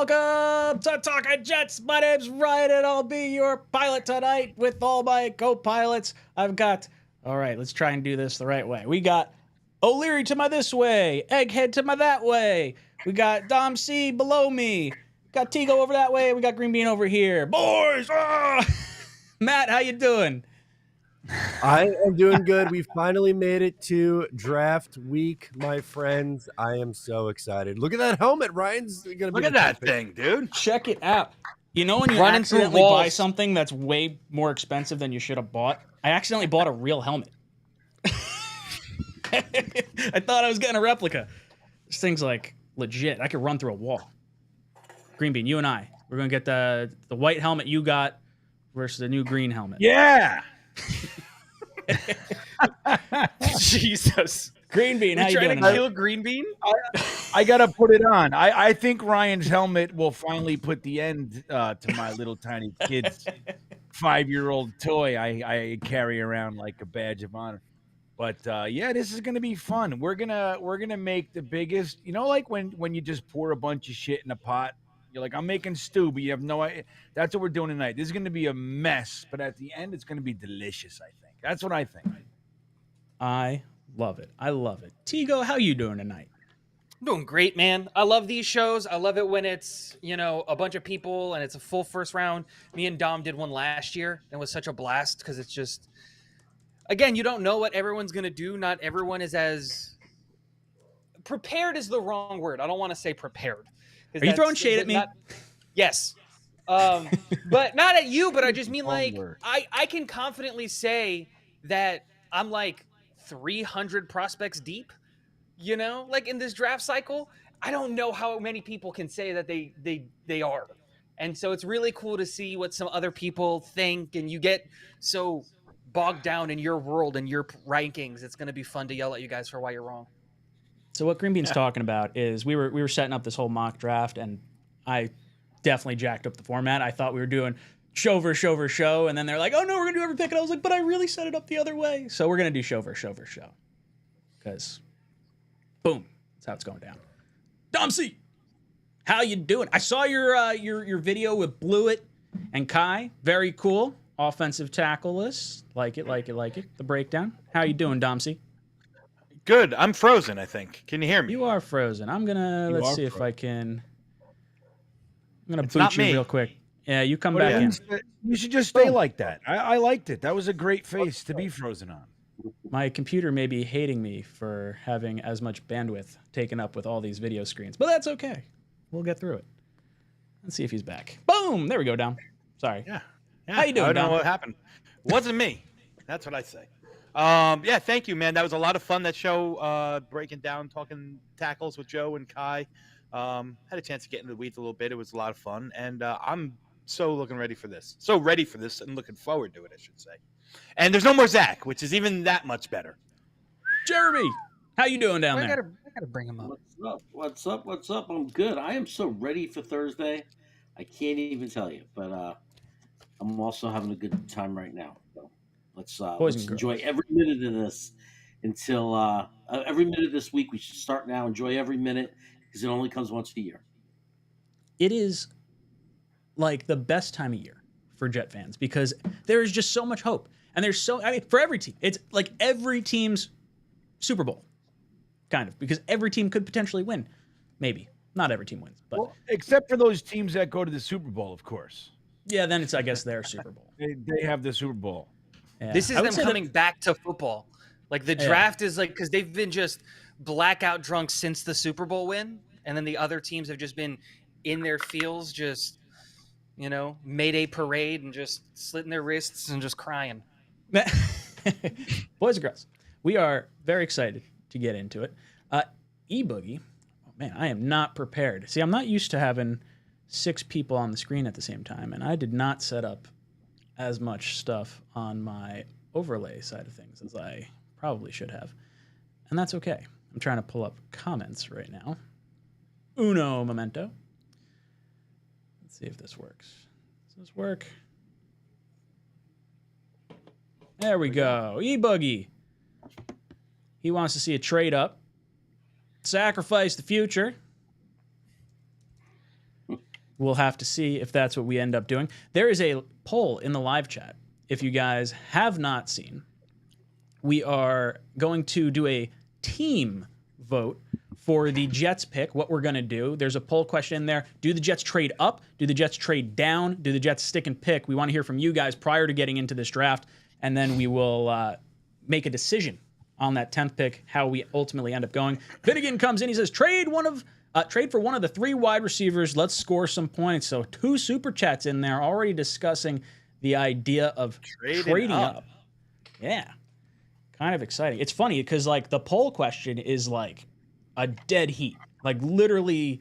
welcome to Talkin' Jets. My name's Ryan, and I'll be your pilot tonight with all my co-pilots. All right, let's try and do this the right way. We got O'Leary to my this way, Egghead to my that way. We got Dom C below me. Got Tigo over that way. We got Green Bean over here. Boys! Matt, how you doing? I am doing good. We finally made it to draft week, my friends. I am so excited. Look at that helmet, Ryan's gonna Look at that thing, dude. Check it out. You know when you Running through accidentally buy walls. something that's way more expensive than you should have bought? I accidentally bought a real helmet. I thought I was getting a replica. This thing's like legit. I could run through a wall. Green Bean, you and I, we're gonna get the white helmet you got versus the new green helmet. Yeah. Jesus. Green Bean, how you trying doing? to kill Green Bean? I got to put it on. I think Ryan's helmet will finally put the end to my little tiny kid's 5-year-old toy I carry around like a badge of honor. But yeah, this is gonna be fun. We're gonna make the biggest. You know, like when you just pour a bunch of shit in a pot. You're like, I'm making stew, but you have no idea. That's what we're doing tonight. This is gonna be a mess, but at the end, it's gonna be delicious. I think that's what I think. I love it. I love it. Tigo, how you doing tonight? I'm doing great, man. I love these shows. I love it when it's, a bunch of people and it's a full first round. Me and Dom did one last year and it was such a blast because it's just, again, you don't know what everyone's going to do. Not everyone is as prepared is the wrong word. I don't want to say prepared. Are you throwing shade at me? Yes. But not at you, but I just mean like, word. I can confidently say that I'm like 300 prospects deep, like in this draft cycle. I don't know how many people can say that they are. And so it's really cool to see what some other people think, and you get so bogged down in your world and your rankings. It's going to be fun to yell at you guys for why you're wrong. So what Green Bean's talking about is we were setting up this whole mock draft, and I definitely jacked up the format. I thought we were doing show versus show versus show, and then they're like, oh no, we're gonna do every pick. And I was like, but I really set it up the other way. So we're gonna do show versus show versus show. Because boom, that's how it's going down. Dom C, how you doing? I saw your video with Blewett and Kai. Very cool. Offensive tackle list. Like it. The breakdown. How you doing, Dom C? Good. I'm frozen. I think. Can you hear me? You are frozen. I'm gonna let's see if I can. I'm gonna boot not you me. real quick. Yeah, you come back in. You should just stay like that. I liked it. That was a great face to be frozen on. My computer may be hating me for having as much bandwidth taken up with all these video screens, but that's okay. We'll get through it. Let's see if he's back. Boom! There we go, Dom. Sorry. Yeah. How you doing, I don't Dom? know what happened. It wasn't me. That's what I say. Yeah, thank you, man. That was a lot of fun, that show, breaking down, talking tackles with Joe and Kai. Had a chance to get into the weeds a little bit. It was a lot of fun, and I'm so ready for this, and looking forward to it, I should say. And there's no more Zach, which is even that much better. Jeremy, how you doing down there? I gotta bring him up. What's up? I'm good. I am so ready for Thursday. I can't even tell you, but I'm also having a good time right now. So let's enjoy every minute of this until every minute of this week. We should start now. Enjoy every minute because it only comes once a year. It is like the best time of year for Jet fans because there is just so much hope. And for every team, it's like every team's Super Bowl, kind of, because every team could potentially win. Maybe. Not every team wins, but. Well, except for those teams that go to the Super Bowl, of course. Yeah, then it's, I guess, their Super Bowl. They have the Super Bowl. Yeah. This is them coming back to football. Like the draft is like, because they've been just blackout drunk since the Super Bowl win. And then the other teams have just been in their fields, just, Mayday parade and just slitting their wrists and just crying. Boys and girls, we are very excited to get into it. E-Boogie, oh man, I am not prepared. See, I'm not used to having 6 people on the screen at the same time, and I did not set up as much stuff on my overlay side of things as I probably should have, and that's okay. I'm trying to pull up comments right now. Uno momento. Let's see if this works. Does this work? There we go. E-Boogie. He wants to see a trade up. Sacrifice the future. We'll have to see if that's what we end up doing. There is a poll in the live chat. If you guys have not seen, we are going to do a team vote for the Jets pick, what we're going to do. There's a poll question in there. Do the Jets trade up? Do the Jets trade down? Do the Jets stick and pick? We want to hear from you guys prior to getting into this draft, and then we will make a decision on that 10th pick, how we ultimately end up going. Finnegan comes in. He says, trade for one of the 3 wide receivers. Let's score some points. So 2 super chats in there already discussing the idea of trading up. Yeah. Kind of exciting. It's funny because like the poll question is like a dead heat, like literally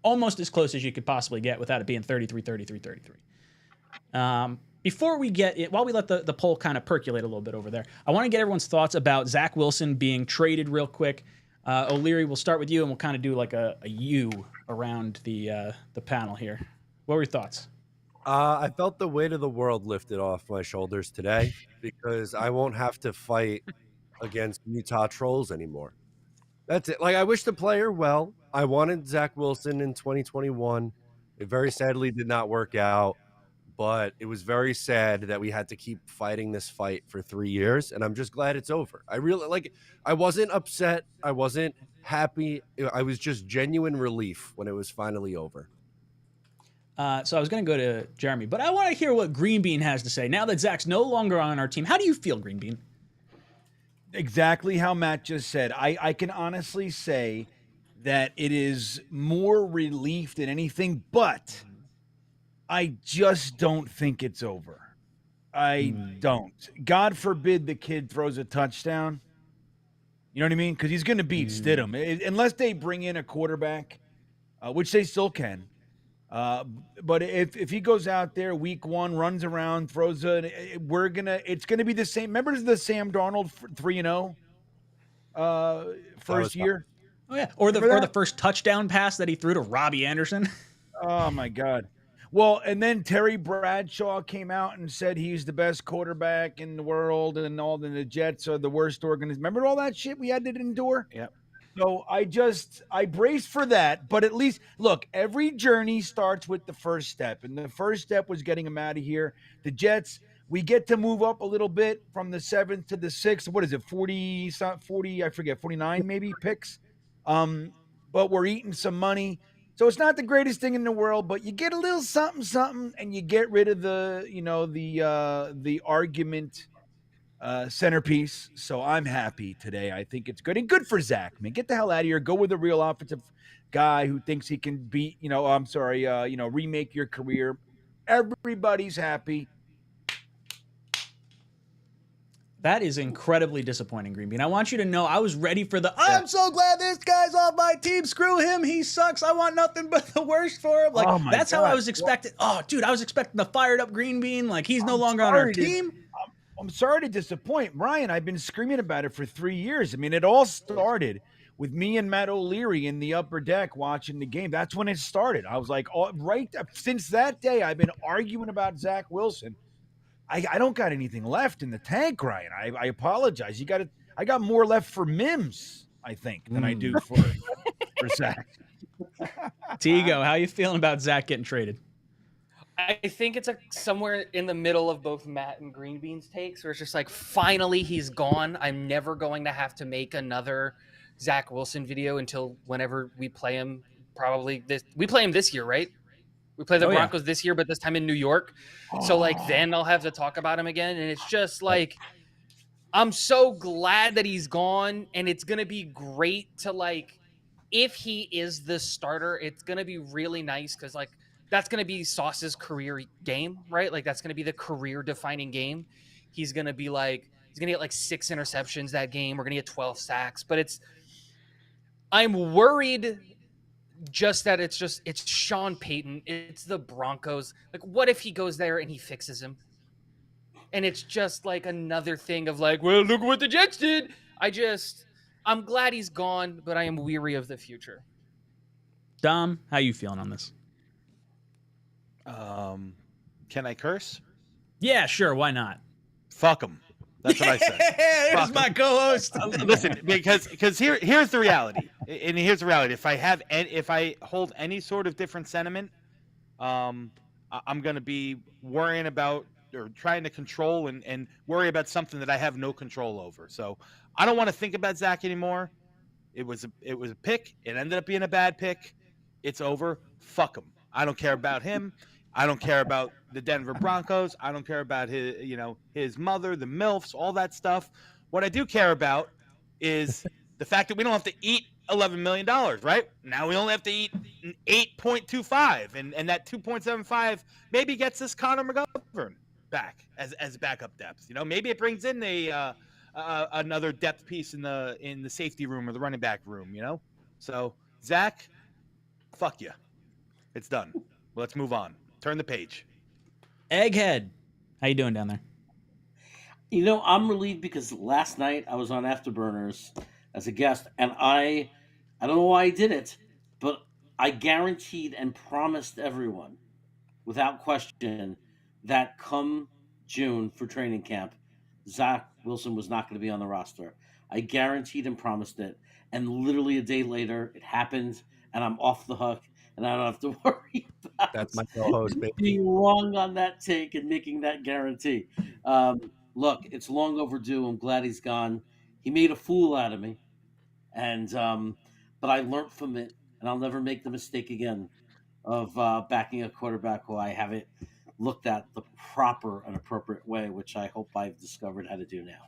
almost as close as you could possibly get without it being 33, 33, 33. Before we get it, while we let the poll kind of percolate a little bit over there, I want to get everyone's thoughts about Zach Wilson being traded real quick. O'Leary, we'll start with you and we'll kind of do like a U around the panel here. What were your thoughts? I felt the weight of the world lifted off my shoulders today because I won't have to fight against Utah trolls anymore. That's it. Like, I wish the player well. I wanted Zach Wilson in 2021. It very sadly did not work out, but it was very sad that we had to keep fighting this fight for 3 years, and I'm just glad it's over. I wasn't upset. I wasn't happy. I was just genuine relief when it was finally over. So I was going to go to Jeremy, but I want to hear what Green Bean has to say. Now that Zach's no longer on our team, how do you feel, Green Bean? Exactly how Matt just said. I can honestly say that it is more relief than anything, but I just don't think it's over. I don't. God forbid the kid throws a touchdown. You know what I mean? Because he's going to beat Stidham. Unless they bring in a quarterback, which they still can. But if he goes out there week 1, runs around, throws it's gonna be the same. Remember the Sam Darnold 3-0 first year? Oh yeah, or the first touchdown pass that he threw to Robbie Anderson. Oh my God. Well, and then Terry Bradshaw came out and said he's the best quarterback in the world, and the Jets are the worst organization. Remember all that shit we had to endure? Yep. So I braced for that, but at least look, every journey starts with the first step, and the first step was getting him out of here. The Jets, we get to move up a little bit from the 7th to the 6th. What is it? 40, I forget, 49 maybe picks. But we're eating some money. So it's not the greatest thing in the world, but you get a little something, and you get rid of the argument centerpiece. So I'm happy today. I think it's good, and good for Zach. Man, get the hell out of here. Go with a real offensive guy who thinks he can beat. Remake your career. Everybody's happy. That is incredibly disappointing, Green Bean. I want you to know I was ready for I'm so glad this guy's off my team. Screw him. He sucks. I want nothing but the worst for him. Like, that's God. How I was expecting. Oh, dude, I was expecting the fired up Green Bean. Like, he's no longer on our team. I'm sorry to disappoint. Ryan, I've been screaming about it for 3 years. I mean, it all started with me and Matt O'Leary in the upper deck watching the game. That's when it started. I was like, since that day, I've been arguing about Zach Wilson. I don't got anything left in the tank, Ryan. I apologize. I got more left for Mims, I think, than I do for Zach. 𝐃𝐨𝐦, how you feeling about Zach getting traded? I think it's somewhere in the middle of both Matt and Green Bean's takes, where it's just like, finally he's gone. I'm never going to have to make another Zach Wilson video until whenever we play him. We play him this year, right? We play the Broncos this year, but this time in New York. So then I'll have to talk about him again. And it's just like, I'm so glad that he's gone, and it's going to be great to if he is the starter, it's going to be really nice. Cause that's going to be Sauce's career game, right? Like, that's going to be the career defining game. He's going to be he's going to get 6 interceptions that game. We're going to get 12 sacks, but I'm worried just that it's Sean Payton. It's the Broncos. What if he goes there and he fixes him? And it's just another thing of well, look what the Jets did. I'm glad he's gone, but I am weary of the future. Dom, how you feeling on this? Can I curse? Yeah, sure. Why not? Fuck him. That's what I said. There's my co-host. Listen, because here's the reality, and here's the reality. If I hold any sort of different sentiment, I'm going to be worrying about or trying to control and worry about something that I have no control over. So I don't want to think about Zach anymore. It was a pick. It ended up being a bad pick. It's over. Fuck him. I don't care about him. I don't care about the Denver Broncos. I don't care about his mother, the MILFs, all that stuff. What I do care about is the fact that we don't have to eat $11 million, right? Now we only have to eat 8.25, and that 2.75 maybe gets us Connor McGovern back as backup depth. Maybe it brings in another depth piece in the safety room or the running back room. So Zach, fuck you. It's done. Let's move on. Turn the page. Egghead, how you doing down there? I'm relieved because last night I was on Afterburners as a guest, and I don't know why I did it, but I guaranteed and promised everyone, without question, that come June for training camp, Zach Wilson was not going to be on the roster. I guaranteed and promised it, and literally a day later, it happened, and I'm off the hook, and I don't have to worry about That's my co-host, baby. being wrong on that take and making that guarantee. Look, it's long overdue. I'm glad he's gone. He made a fool out of me, and but I learned from it, and I'll never make the mistake again of backing a quarterback who I haven't looked at the proper and appropriate way, which I hope I've discovered how to do now.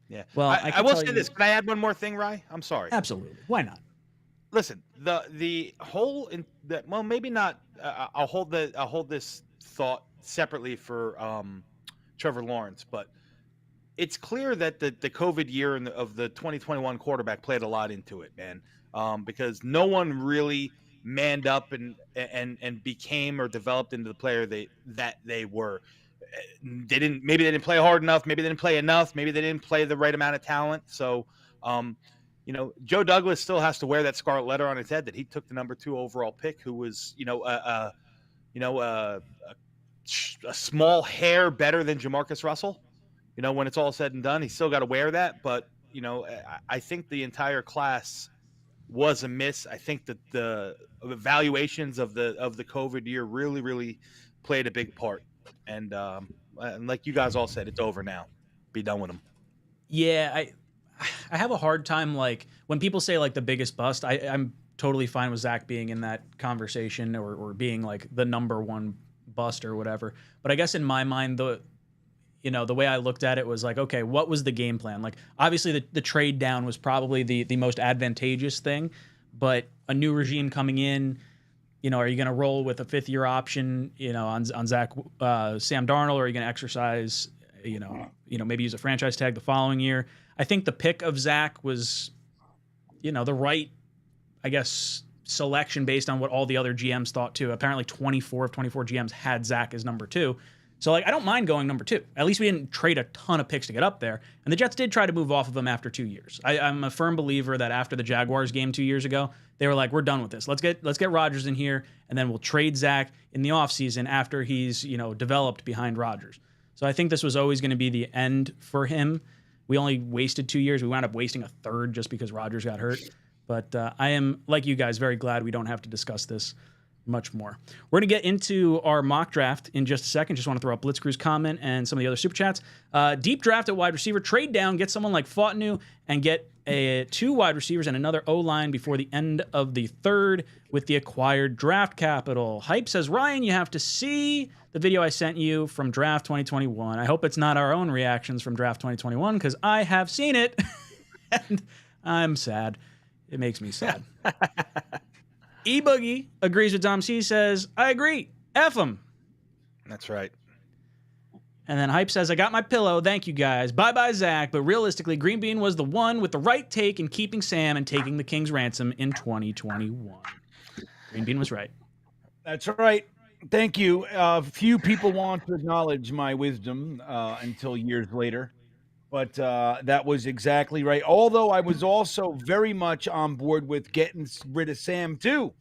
Yeah. Well, I will say this. Can I add one more thing, Rye? I'm sorry. Absolutely. Why not? Listen, the whole well, maybe not. I'll hold this thought separately for Trevor Lawrence, but it's clear that the COVID year of the 2021 quarterback played a lot into it, man. Because no one really manned up and became or developed into the player that they were. Maybe they didn't play hard enough. Maybe they didn't play enough. Maybe they didn't play the right amount of talent. So, Joe Douglas still has to wear that scarlet letter on his head that he took the number 2 overall pick, who was, a small hair better than Jamarcus Russell. When it's all said and done, he's still got to wear that. But, I think the entire class was a miss. I think that the evaluations of the COVID year really, really played a big part. And like you guys all said, it's over now. Be done with them. Yeah, I have a hard time, like, when people say, like, the biggest bust, I'm totally fine with Zach being in that conversation or being, like, the number 1 bust or whatever. But I guess in my mind, the way I looked at it was like, okay, what was the game plan? Like, obviously the trade down was probably the most advantageous thing, but a new regime coming in, are you going to roll with a 5th-year option, on Zach, Sam Darnold, or are you going to exercise, maybe use a franchise tag the following year? I think the pick of Zach was, the right, I guess, selection based on what all the other GMs thought too. Apparently 24 of 24 GMs had Zach as number 2. So, like, I don't mind going number 2. At least we didn't trade a ton of picks to get up there. And the Jets did try to move off of him after 2 years. I'm a firm believer that after the Jaguars game 2 years ago, they were like, we're done with this. Let's get Rodgers in here, and then we'll trade Zach in the offseason after he's, developed behind Rodgers. So I think this was always going to be the end for him. We only wasted 2 years. We wound up wasting a third just because Rodgers got hurt. But I am, like you guys, very glad we don't have to discuss this much more. We're going to get into our mock draft in just a second. Just want to throw up Blitzcrew's comment and some of the other super chats. Deep draft at wide receiver. Trade down, get someone like Fautanu, and get 2 wide receivers and another O-line before the end of the 3rd with the acquired draft capital. Hype says, Ryan, you have to see the video I sent you from draft 2021. I hope it's not our own reactions from draft 2021 because I have seen it and I'm sad. It makes me sad. E-Boogie agrees with Dom C, says, I agree. F him. That's right. And then Hype says, I got my pillow. Thank you, guys. Bye-bye, Zach. But realistically, Green Bean was the one with the right take in keeping Sam and taking the King's ransom in 2021. Green Bean was right. That's right. Thank you. Few people want to acknowledge my wisdom until years later. But that was exactly right. Although I was also very much on board with getting rid of Sam, too.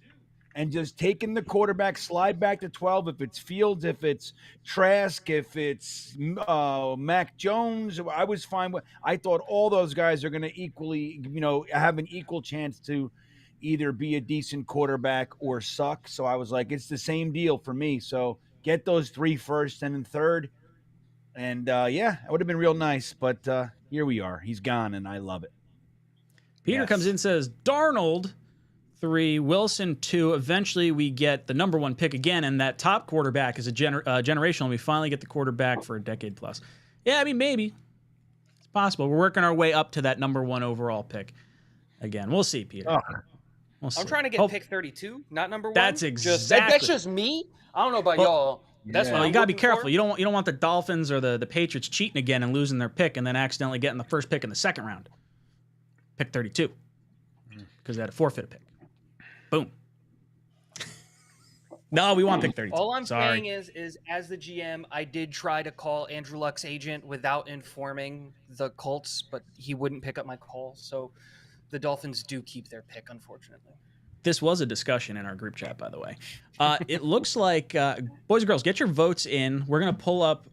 And just taking the quarterback, slide back to 12. If it's Fields, if it's Trask, if it's Mac Jones, I was fine with. I thought all those guys are going to equally, have an equal chance to either be a decent quarterback or suck. So I was like, it's the same deal for me. So get those 3 first and then third. And yeah, it would have been real nice. But here we are. He's gone, and I love it. Peter Yes. comes in and says, Darnold, 3, Wilson, 2. Eventually, we get the number 1 pick again, and that top quarterback is a generational. We finally get the quarterback for a decade plus. Yeah, I mean, maybe. It's possible. We're working our way up to that number 1 overall pick again. We'll see, Peter. Oh. We'll see. I'm trying to get pick 32, not number 1. That's exactly. That's just me. I don't know about y'all. That's what you I'm got to be looking careful. for. You don't want the Dolphins or the Patriots cheating again and losing their pick and then accidentally getting the first pick in the second round. Pick 32. Because they had a forfeit pick. Boom. No, we want pick 32. All I'm Sorry. saying is, as the GM, I did try to call Andrew Luck's agent without informing the Colts, but he wouldn't pick up my call. So the Dolphins do keep their pick, unfortunately. This was a discussion in our group chat, by the way. It looks like, boys and girls, get your votes in. We're going to pull up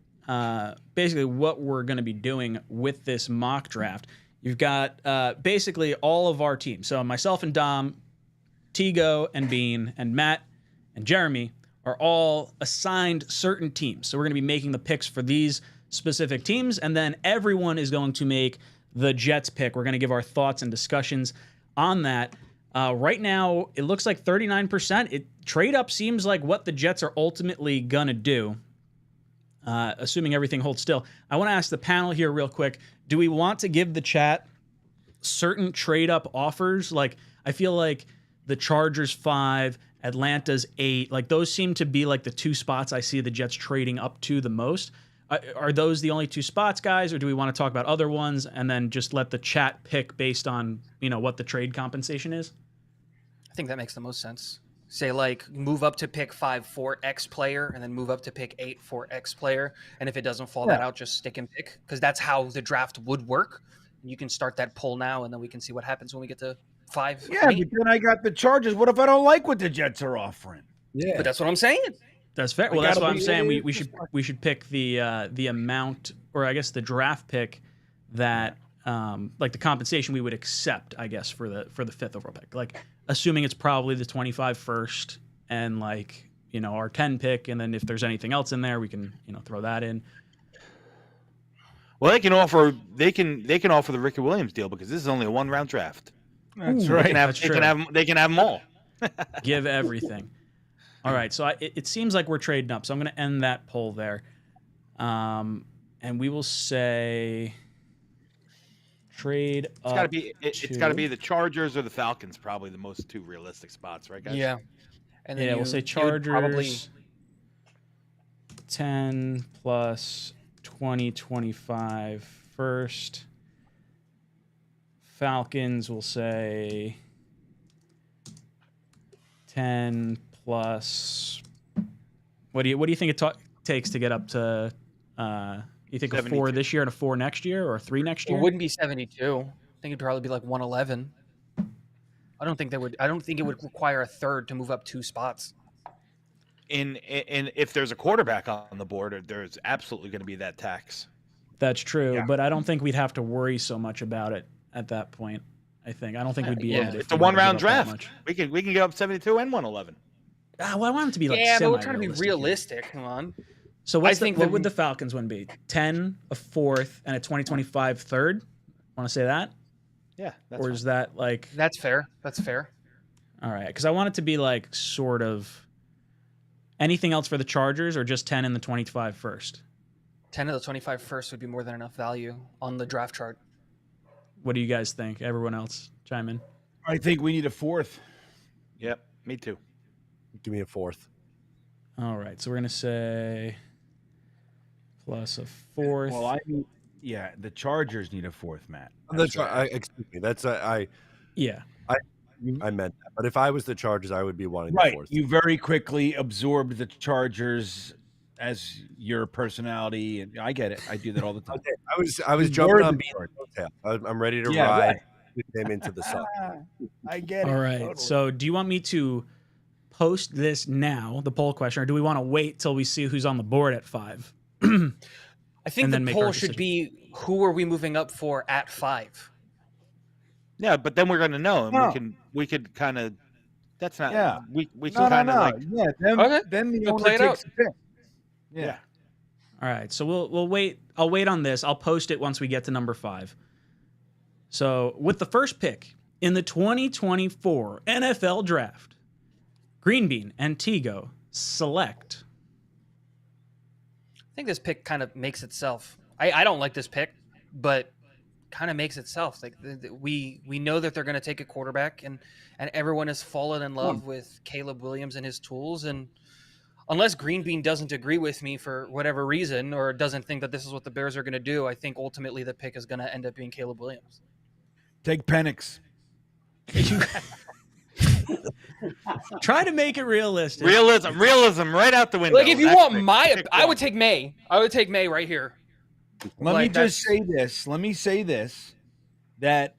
basically what we're going to be doing with this mock draft. You've got basically all of our teams. So myself and Dom, Tigo and Bean, and Matt and Jeremy are all assigned certain teams. So we're going to be making the picks for these specific teams, and then everyone is going to make the Jets pick. We're going to give our thoughts and discussions on that. Right now, it looks like 39%. Trade up seems like what the Jets are ultimately going to do, assuming everything holds still. I want to ask the panel here real quick. Do we want to give the chat certain trade up offers? Like, I feel like the Chargers 5, Atlanta's 8, like those seem to be like the 2 spots I see the Jets trading up to the most. Are those the only 2 spots, guys, or do we want to talk about other ones and then just let the chat pick based on, what the trade compensation is? I think that makes the most sense. Say, like, move up to pick 5 for X player, and then move up to pick 8 for X player. And if it doesn't fall that out, just stick and pick, because that's how the draft would work. You can start that poll now, and then we can see what happens when we get to 5. Yeah, but then I got the Chargers. What if I don't like what the Jets are offering? Yeah. But that's what I'm saying. That's fair. Well, that's what I'm saying. We should pick the amount, or I guess the draft pick that like the compensation we would accept, I guess, for the 5th overall pick. Like, assuming it's probably the 25 first and like, our 10 pick, and then if there's anything else in there, we can, throw that in. Well, they can offer the Ricky Williams deal because this is only a 1-round draft. That's right. They can have them all. Give everything. All right, so it seems like we're trading up, so I'm going to end that poll there. And we will say trade up. It's got to be the Chargers or the Falcons, probably the most 2 realistic spots, right, guys? Yeah. And then we'll say Chargers 10 plus 2025 first. Falcons will say 10 plus. What do you think it takes to get up to? You think 72. A 4 this year and a 4 next year, or a 3 next year? It wouldn't be 72. I think it'd probably be like 111. I don't think it would require a third to move up 2 spots. And if there's a quarterback on the board, there's absolutely going to be that tax. That's true, but I don't think we'd have to worry so much about it at that point. I don't think we'd be able to. It's a 1-round draft. We can get up 72 and 111. Well, I want it to be like but we're trying to be realistic. Come on. So what would the Falcons win be? 10, a 4th, and a 2025 3rd? Want to say that? Yeah. Or is that like? That's fair. That's fair. All right, because I want it to be like sort of. Anything else for the Chargers, or just 10 in the 25 first? 10 of the 25 first would be more than enough value on the draft chart. What do you guys think? Everyone else chime in. I think we need a 4th. Yep, me too. Give me a 4th. All right, so we're gonna say plus a 4th. Well, the Chargers need a 4th, Matt. Excuse me. I meant that. But if I was the Chargers, I would be wanting the 4th. You very quickly absorbed the Chargers as your personality, and I get it. I do that all the time. Okay. I was jumping on Bean's hotel. I'm ready to ride with him into the sun. I get it. All right. Totally. So do you want me to post this now, the poll question, or do we want to wait till we see who's on the board at 5? I think the poll should be, who are we moving up for at 5? Yeah, but then we're gonna know, and No. we could kind of. That's not. Yeah. We No, can kind of like. Yeah, then, Okay. then the We'll owner play it takes out. the pick. Yeah. All right, so we'll wait. I'll wait on this. I'll post it once we get to number 5. So with the first pick in the 2024 NFL Draft, Green Bean and Tiggo select. I think this pick kind of makes itself. I don't like this pick, but kind of makes itself. Like we know that they're going to take a quarterback, and everyone has fallen in love with Caleb Williams and his tools. And unless Green Bean doesn't agree with me for whatever reason, or doesn't think that this is what the Bears are going to do, I think ultimately the pick is going to end up being Caleb Williams. Take Penix. Try to make it realistic. Realism, right out the window. Like if you That's want pick- my, pick I one. would take Maye. I would take Maye right here. Let Like, me just say this. Let me say this. That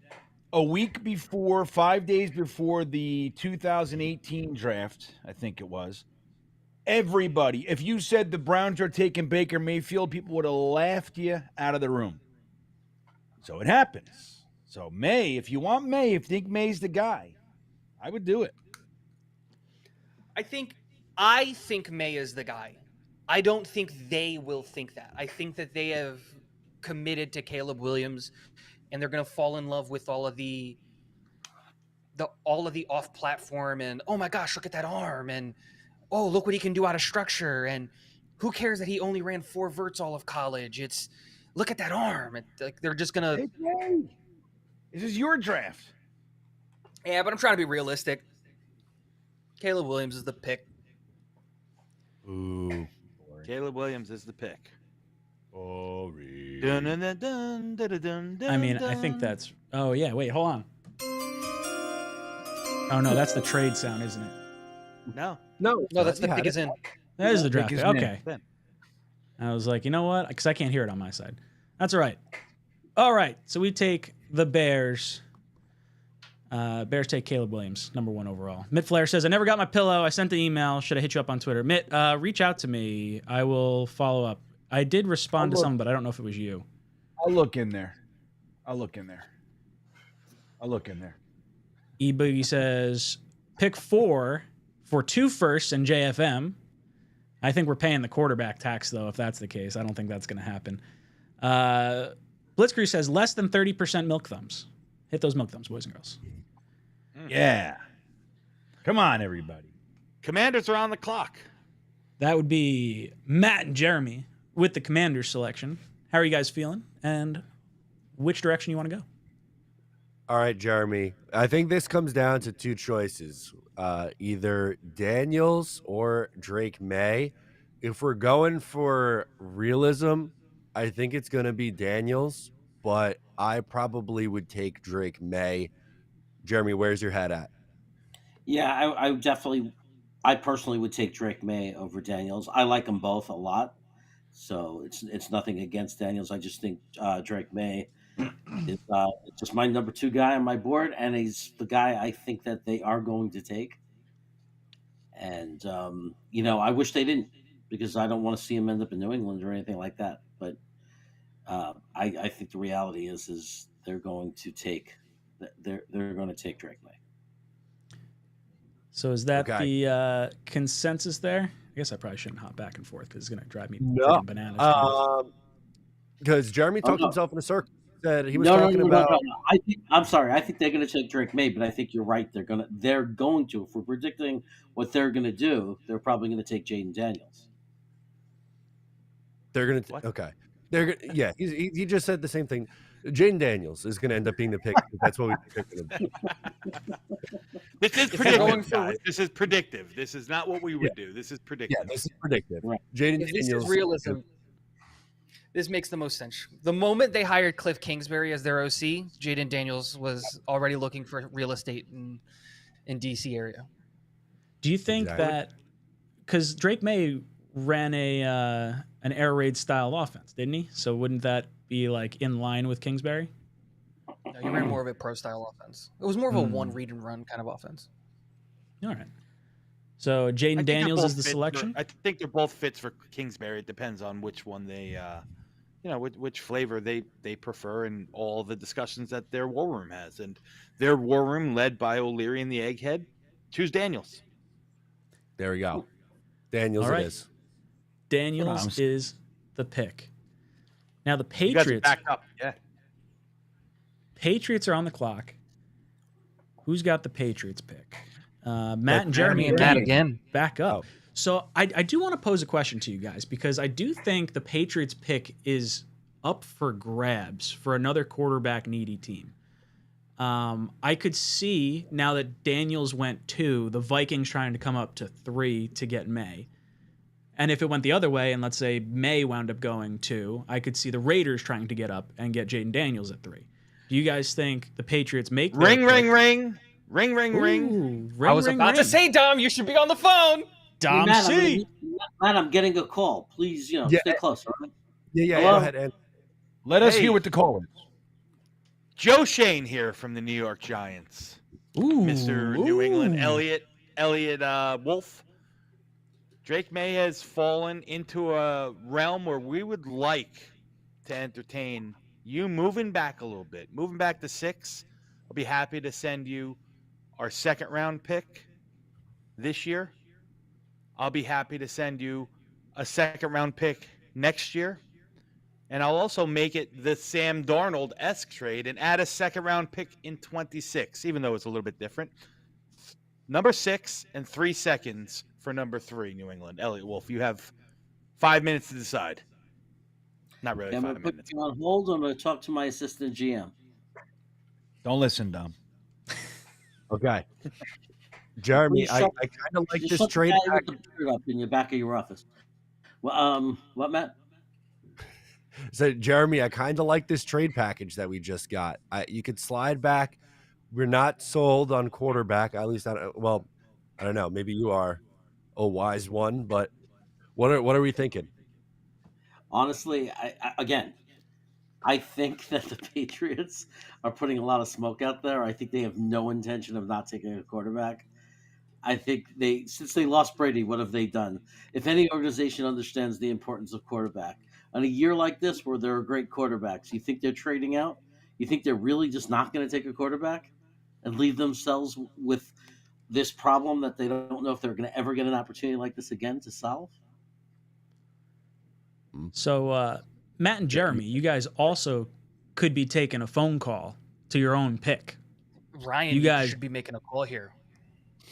a week before, 5 days before the 2018 draft, I think it was, everybody, if you said the Browns are taking Baker Mayfield, people would have laughed you out of the room. So it happens. So Maye, if you want Maye, if you think May's the guy, I would do it. I think Maye is the guy. I don't think they will think that. I think that they have committed to Caleb Williams, and they're going to fall in love with all of the off platform, and oh my gosh, look at that arm, and oh, look what he can do out of structure, and who cares that he only ran 4 verts all of college? It's look at that arm. Like they're just gonna. Take Maye. This is your draft. Yeah, but I'm trying to be realistic. Caleb Williams is the pick. Ooh. Caleb Williams is the pick. Boring. Dun, dun, dun, dun, dun, dun, dun, I mean, I think that's. Oh yeah, wait, hold on. Oh no, that's the trade sound, isn't it? No. No, No, that's the you had pick it. is in. That is the Pick draft. is pick. in. Okay. Ben. I was like, you know what? Because I can't hear it on my side. That's all right. All right. So we take the Bears. Bears take Caleb Williams, number 1 overall. Mitt Flair says, I never got my pillow. I sent the email. Should I hit you up on Twitter? Mitt, reach out to me. I will follow up. I did respond to some, but I don't know if it was you. I'll look in there. E-Boogie says, pick 4 for 2 firsts and JFM. I think we're paying the quarterback tax, though, if that's the case. I don't think that's going to happen. Blitzkrieg says, less than 30% milk thumbs. Hit those milk thumbs, boys and girls. Yeah. Come on, everybody. Commanders are on the clock. That would be Matt and Jeremy with the Commanders selection. How are you guys feeling? And which direction you want to go? All right, Jeremy. I think this comes down to 2 choices, either Daniels or Drake Maye. If we're going for realism, I think it's going to be Daniels, but I probably would take Drake Maye. Jeremy, where's your head at? Yeah, I personally would take Drake Maye over Daniels. I like them both a lot, so it's nothing against Daniels. I just think Drake Maye is just my number 2 guy on my board, and he's the guy I think that they are going to take. And I wish they didn't, because I don't want to see him end up in New England or anything like that. But I think the reality is they're going to take Drake Maye. So is that Okay. the consensus there? I guess I probably shouldn't hop back and forth because it's going to drive me No. freaking bananas. Because Jeremy talked no. himself in a circle. Said he was No, talking about. no. I'm sorry. I think they're going to take Drake Maye, but I think you're right. They're going to. If we're predicting what they're going to do, they're probably going to take Jayden Daniels. They're gonna What? okay. They're gonna yeah. He just said the same thing. Jayden Daniels is gonna end up being the pick. That's what we think they're gonna do. This is If you're going predictive, for- guys. This is predictive. This is not what we would do. This is predictive. Yeah, this is predictive. Right. Jayden If this Daniels. is realism, this makes the most sense. The moment they hired Cliff Kingsbury as their OC, Jayden Daniels was already looking for real estate in DC area. Do you think Exactly. that because Drake Maye ran an air raid style offense, didn't he? So wouldn't that be like in line with Kingsbury? No, he ran more of a pro style offense. It was more of a one read and run kind of offense. All right. So I Jayden think they're Daniels both is the fit for- selection. I think they're both fits for Kingsbury. It depends on which one they which flavor they prefer in all the discussions that their war room has. And their war room, led by O'Leary and the Egghead, choose Daniels. There we go. Daniels All right. it is. Daniels is the pick. Now the You guys are Patriots. backed up. Yeah. Patriots are on the clock. Who's got the Patriots pick? Matt and Jeremy and Matt again. back up. Oh. So I do want to pose a question to you guys because I do think the Patriots pick is up for grabs for another quarterback needy team. I could see now that Daniels went 2, the Vikings trying to come up to 3 to get Maye. And if it went the other way, and let's say Maye wound up going 2, I could see the Raiders trying to get up and get Jayden Daniels at 3. Do you guys think the Patriots make their Ring, pick? ring, ring. Ring, ring, ring. Ooh, I was ring, about ring. to say, Dom, you should be on the phone. Dom Matt, C. Matt, I'm getting a call. Please, Yeah. stay close. All right? Yeah. Hello? Go ahead, and Let us Hey. hear what the call is. Joe Shane here from the New York Giants. Ooh, Mr. New England, ooh. Elliot Wolf. Drake Maye has fallen into a realm where we would like to entertain you moving back a little bit, moving back to 6. I'll be happy to send you our 2nd round pick this year. I'll be happy to send you a 2nd round pick next year. And I'll also make it the Sam Darnold-esque trade and add a 2nd round pick in 26, even though it's a little bit different. Number 6 and 3 seconds for number 3, New England. Elliot Wolf, you have 5 minutes to decide. Not really I'm 5 going to put minutes. you on hold. I'm going to talk to my assistant GM. Don't listen, Dom. okay. Jeremy, Please I shut- kind of like Just this shut the trade guy with package. the beard up in your back of your office. Well, what, Matt? So, Jeremy, I kind of like this trade package that we just got. You could slide back. We're not sold on quarterback. At least, I don't know. Maybe you are a wise one, but what are we thinking? Honestly, I think that the Patriots are putting a lot of smoke out there. I think they have no intention of not taking a quarterback. I think since they lost Brady, what have they done? If any organization understands the importance of quarterback, on a year like this where there are great quarterbacks, you think they're trading out? You think they're really just not going to take a quarterback and leave themselves with this problem that they don't know if they're going to ever get an opportunity like this again to solve? So, Matt and Jeremy, you guys also could be taking a phone call to your own pick. Ryan, You you guys- should be making a call here.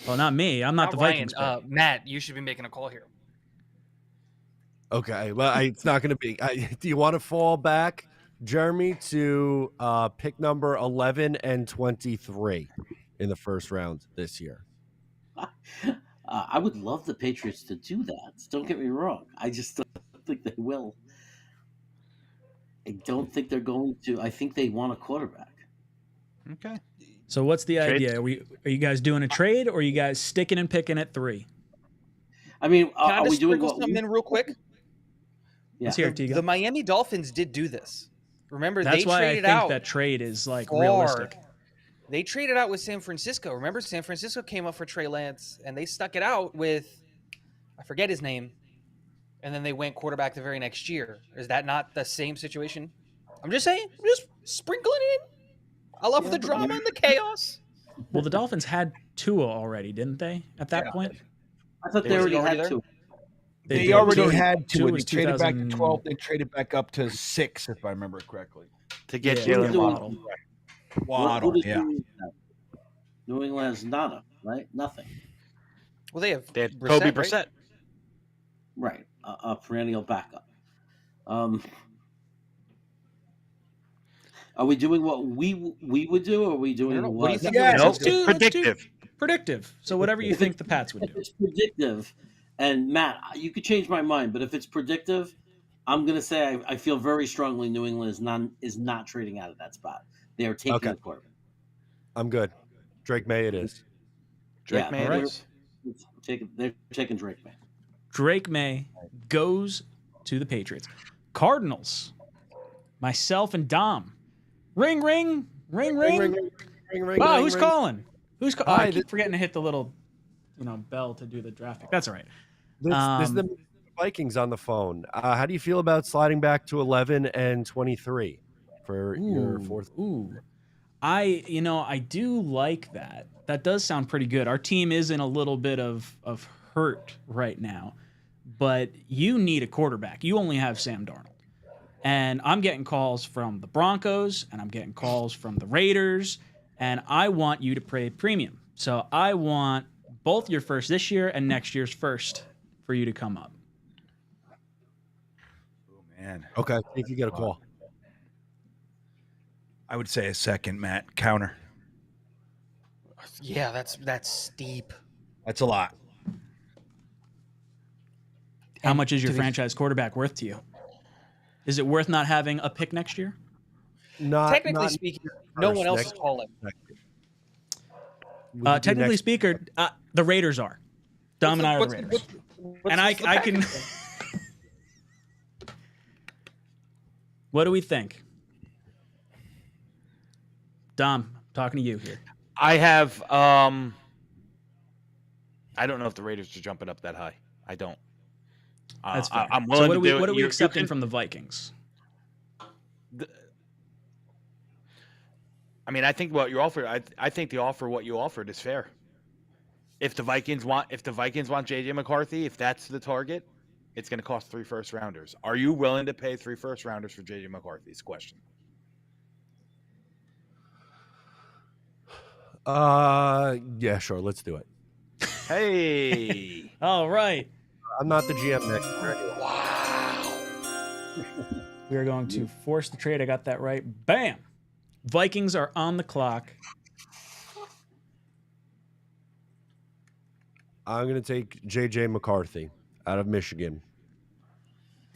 Well, not me. I'm not the Ryan, Vikings pick. Matt, you should be making a call here. Okay, well, it's not going to be. Do you want to fall back, Jeremy, to pick number 11 and 23 in the first round this year? I would love the Patriots to do that. Don't get me wrong. I just don't think they will. I don't think they're going to. I think they want a quarterback. Okay. So, what's the Trade? idea? Are you guys doing a trade, or are you guys sticking and picking at 3? I mean, Can I are we just doing sprinkle what? something in real quick? Yeah. Let's hear it, Tiga. The Miami Dolphins did do this. Remember, That's they why I traded think out. that trade is like far. realistic. They traded out with San Francisco. Remember, San Francisco came up for Trey Lance, and they stuck it out with, I forget his name, and then they went quarterback the very next year. Is that not the same situation? I'm just saying, I'm just sprinkling it in. I love the drama and the chaos. Well, the Dolphins had Tua already, didn't they? At that point, I thought they Was already he already had there? two. They did. already Tua- had Tua 2. They was traded back to 2000 12. They traded back up to 6, if I remember correctly. To get Yeah, Jalen doing- Waddle. Waddle, does yeah. New England have? New England has nada, right? Nothing. Well, they have They had Brissett, Kobe right? Brissett. Right. A perennial backup. Are we doing what we would do, or are we doing I don't know. what? What do you think? Yeah, the No, Wizards it's do? let's do- predictive. predictive. So, whatever you think the Pats would If do. it's predictive, and Matt, you could change my mind, but if it's predictive, I'm going to say I feel very strongly New England is not trading out of that spot. They are taking Okay. a quarterback. I'm good. Drake May it is. Drake Yeah, May. all right. is. They're taking Drake, man. Drake Maye goes to the Patriots. Cardinals. Myself and Dom. Ring, ring, ring, ring. ring, Wow, ring, who's ring. calling? Who's calling? Hi, I keep forgetting to hit the little, bell to do the draft pick. That's all right. This is the Vikings on the phone. How do you feel about sliding back to 11 and 23 for your fourth? I do like that. That does sound pretty good. Our team is in a little bit of hurt right now, but you need a quarterback. You only have Sam Darnold. And I'm getting calls from the Broncos, and I'm getting calls from the Raiders, and I want you to pay premium. So I want both your first this year and next year's first for you to come up. Oh, man. Okay, if you get a call. I would say a second, Matt. Counter. Yeah, that's steep. That's a lot. How much is your franchise quarterback worth to you? Is it worth not having a pick next year? Technically speaking, no one else is calling. Technically speaking, the Raiders are. Dom and I are the Raiders. And I can. What do we think? Dom, I'm talking to you here. I have. I don't know if the Raiders are jumping up that high. I don't. That's fair. I'm willing to do it. What are we accepting from the Vikings? I mean, I think what you offer. I think the offer, what you offered, is fair. If the Vikings want J.J. McCarthy, if that's the target, it's going to cost 3 first-rounders. Are you willing to pay 3 first-rounders for J.J. McCarthy's question? Yeah, sure. Let's do it. Hey. All right. I'm not the GM next year. Wow. We are going to force the trade. I got that right. Bam. Vikings are on the clock. I'm going to take J.J. McCarthy out of Michigan.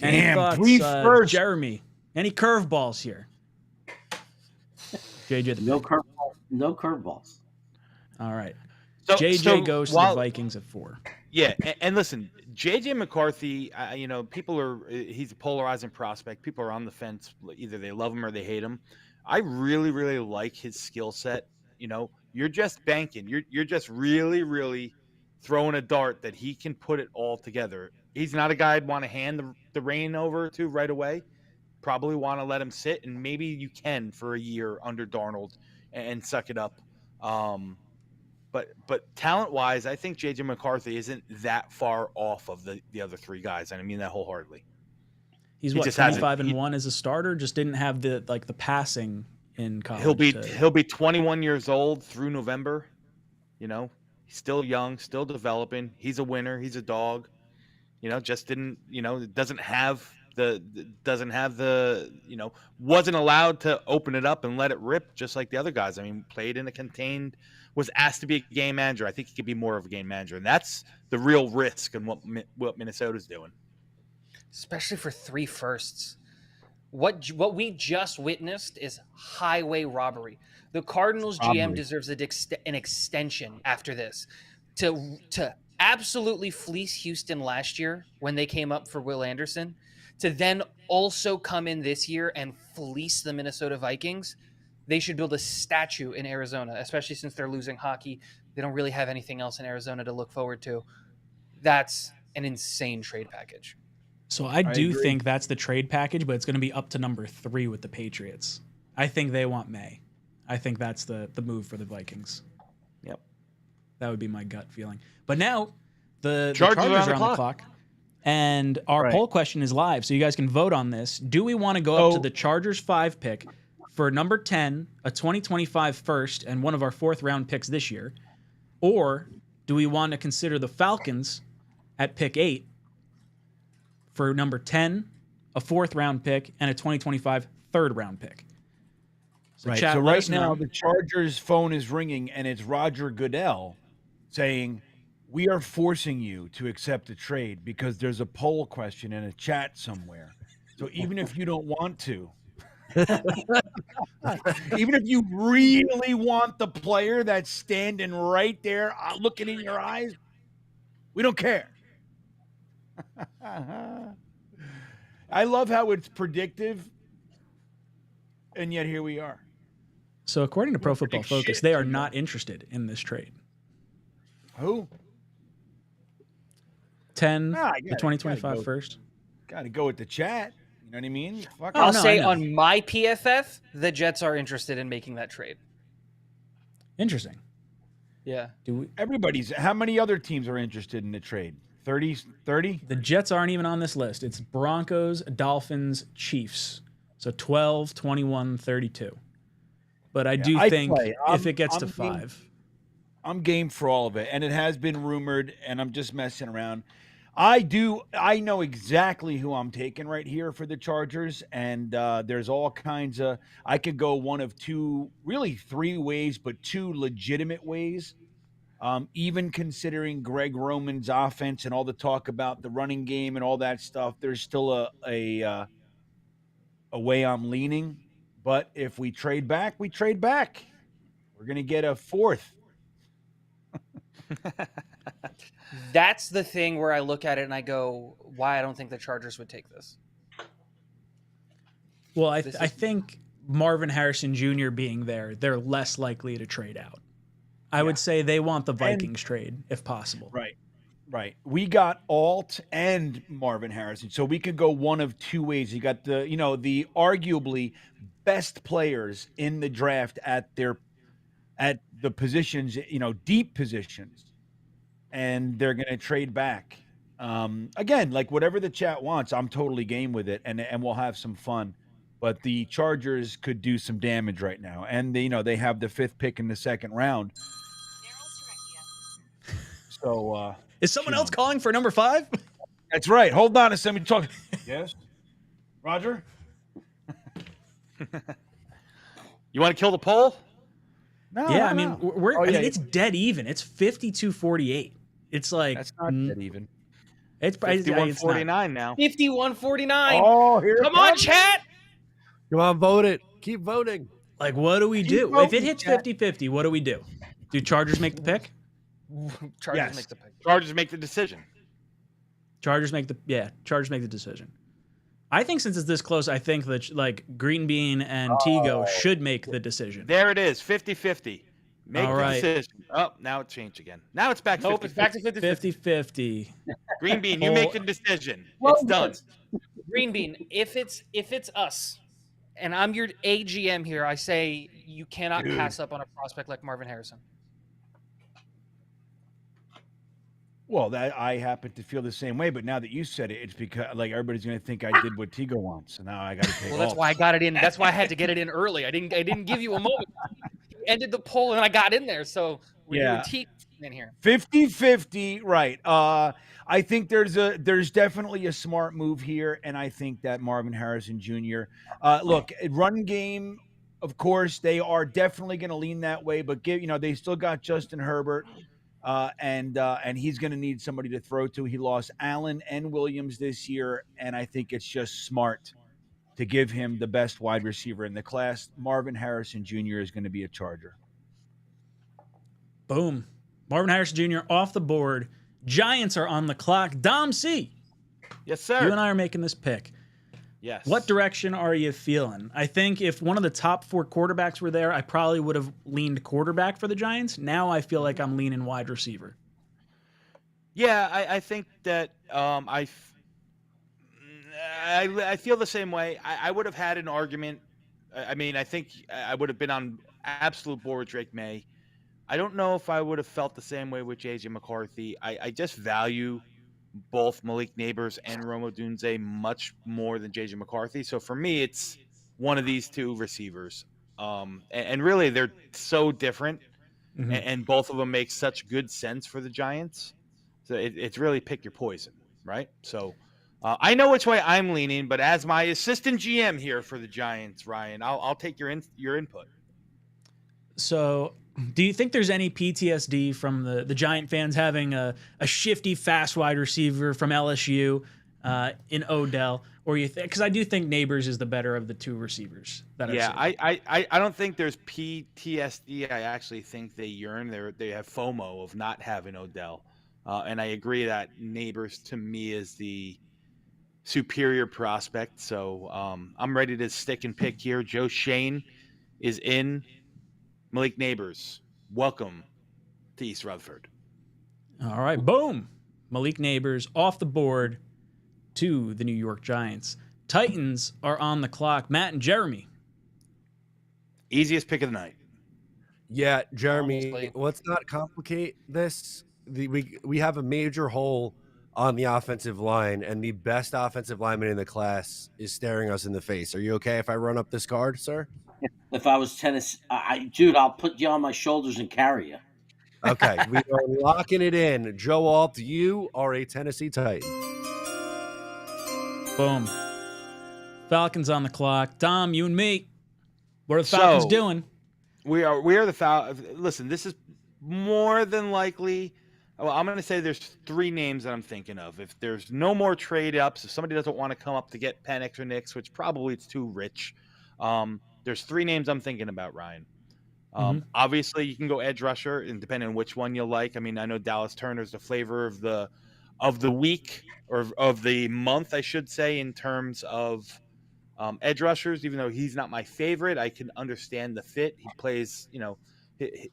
Any thoughts, 3 first. Jeremy? Any curveballs here? JJ, No curveballs. All right. So, JJ goes to the Vikings at 4. Yeah, and listen, J.J. McCarthy, he's a polarizing prospect. People are on the fence. Either they love him or they hate him. I really, really like his skill set. You're just banking. You're just really, really throwing a dart that he can put it all together. He's not a guy I'd want to hand the reign over to right away. Probably want to let him sit, and maybe you can for a year under Darnold and suck it up. But talent-wise, I think J.J. McCarthy isn't that far off of the other 3 guys, and I mean that wholeheartedly. He's 25-1 as a starter. Just didn't have the passing in college. He'll be 21 years old through November. He's still young, still developing. He's a winner. He's a dog. Just didn't. Doesn't have the wasn't allowed to open it up and let it rip just like the other guys. I mean, played in a contained. Was asked to be a game manager. I think he could be more of a game manager, and that's the real risk in what Minnesota's doing. Especially for 3 firsts. What we just witnessed is highway robbery. The Cardinals GM deserves an extension after this to absolutely fleece Houston last year when they came up for Will Anderson, to then also come in this year and fleece the Minnesota Vikings. They should build a statue in Arizona, especially since they're losing hockey. They don't really have anything else in Arizona to look forward to. That's an insane trade package. So I do think that's the trade package, but it's going to be up to number 3 with the Patriots. I think they want Maye. I think that's the move for the Vikings. Yep. That would be my gut feeling. But now the Chargers are on the clock. And our poll question is live, so you guys can vote on this. Do we want to go up to the Chargers 5 pick for number 10, a 2025 first, and one of our 4th-round picks this year? Or do we want to consider the Falcons at pick 8 for number 10, a 4th-round pick, and a 2025 3rd-round pick? So right now, the Chargers' phone is ringing, and it's Roger Goodell saying, "We are forcing you to accept a trade because there's a poll question in a chat somewhere. So even if you don't want to, even if you really want the player that's standing right there looking in your eyes, we don't care." I love how it's predictive, and yet here we are. So according to Pro Football Focus, they are not interested in this trade. Who? 10 Nah, the 2025 first. Got to go with the chat. You know what I mean? Fuck Oh, I'll no, say I know. on my PFF, the Jets are interested in making that trade. Interesting. Yeah. How many other teams are interested in the trade? 30? The Jets aren't even on this list. It's Broncos, Dolphins, Chiefs. So 12, 21, 32. But I do think if it gets to 5. I'm game for all of it. And it has been rumored, and I'm just messing around. I know exactly who I'm taking right here for the Chargers. And there's all kinds of, I could go one of two, really 3 ways, but 2 legitimate ways. Even considering Greg Roman's offense and all the talk about the running game and all that stuff, there's still a way I'm leaning. But if we trade back, we trade back. We're going to get a 4th. That's the thing where I look at it and I go, why I don't think the Chargers would take this. Well, I think Marvin Harrison Jr. being there, they're less likely to trade out. I would say they want the Vikings trade if possible. Right. We got Alt and Marvin Harrison. So we could go one of 2 ways. You got the arguably best players in the draft at the positions, deep positions. And they're going to trade back. Again, like whatever the chat wants, I'm totally game with it, and we'll have some fun. But the Chargers could do some damage right now, and they have the 5th pick in the 2nd round. So, is someone else calling for number 5? That's right. Hold on a second. Talk. Yes, Roger. You want to kill the poll? No. Yeah, no, I mean, no. it's dead even. It's 52-48. It's like that's not dead even. It's 51-49 now. 51-49. Oh, here Come on, chat. Come on, vote it. Keep voting. like, what do we do if it hits 50-50? What do we do? Do Chargers make the pick? Chargers make the pick. Chargers make the decision. Chargers make the decision. I think since it's this close, I think that like Green Bean and 𝐃𝐨𝐦 should make the decision. There it is, 50-50. Make All the right. decision. Oh, now it changed again. Now it's back to 50. It's back to 50-50. Green Bean, you make the decision. It's done. Green Bean, if it's us, and I'm your AGM here, I say you cannot pass up on a prospect like Marvin Harrison. Well, that I happen to feel the same way, but now that you said it, it's because like everybody's going to think I did what 𝐃𝐨𝐦 wants, so now I got to take. Well, that's why I got it in. That's why I had to get it in early. I didn't give you a moment. You ended the poll and I got in there, so we're doing T in here. 50-50, right? I think there's definitely a smart move here, and I think that Marvin Harrison Jr. Look, run game, of course, they are definitely going to lean that way, but they still got Justin Herbert. And he's going to need somebody to throw to. He lost Allen and Williams this year, and I think it's just smart to give him the best wide receiver in the class. Marvin Harrison Jr. is going to be a Charger. Boom. Marvin Harrison Jr. off the board. Giants are on the clock. Dom C. Yes, sir. You and I are making this pick. Yes. What direction are you feeling? I think if one of the top 4 quarterbacks were there, I probably would have leaned quarterback for the Giants. Now I feel like I'm leaning wide receiver. Yeah, I think that I feel the same way. I would have had an argument. I mean, I think I would have been on absolute board with Drake Maye. I don't know if I would have felt the same way with J.J. McCarthy. I just value both Malik Nabers and Odunze much more than J.J. McCarthy. So for me, it's one of these 2 receivers. And really, they're so different, and both of them make such good sense for the Giants. So it's really pick your poison, right? So I know which way I'm leaning, but as my assistant GM here for the Giants, Ryan, I'll take your input. So do you think there's any PTSD from the Giant fans having a shifty, fast wide receiver from LSU in Odell? Or you think, because I do think Nabers is the better of the 2 receivers that I've seen. I don't think there's PTSD. I actually think they yearn. They have FOMO of not having Odell. And I agree that Nabers, to me, is the superior prospect. So I'm ready to stick and pick here. Joe Shane is in. Malik Nabers, welcome to East Rutherford. All right, boom. Malik Nabers off the board to the New York Giants. Titans are on the clock. Matt and Jeremy. Easiest pick of the night. Yeah, Jeremy, Honestly. let's not complicate this. We have a major hole on the offensive line, and the best offensive lineman in the class is staring us in the face. Are you okay if I run up this card, sir? If I was Tennessee, dude, I'll put you on my shoulders and carry you. Okay, we are locking it in. Joe Alt, you are a Tennessee Titan. Boom. Falcons on the clock. Dom, you and me. What are the Falcons doing? We are the Falcons. Listen, this is more than likely. Well, I'm going to say there's 3 names that I'm thinking of. If there's no more trade ups, if somebody doesn't want to come up to get Penix or Nix, which probably it's too rich, there's 3 names I'm thinking about, Ryan. Obviously, you can go edge rusher, and depending on which one you like. I mean, I know Dallas Turner's the flavor of the week, or of the month, I should say, in terms of edge rushers. Even though he's not my favorite, I can understand the fit. He plays,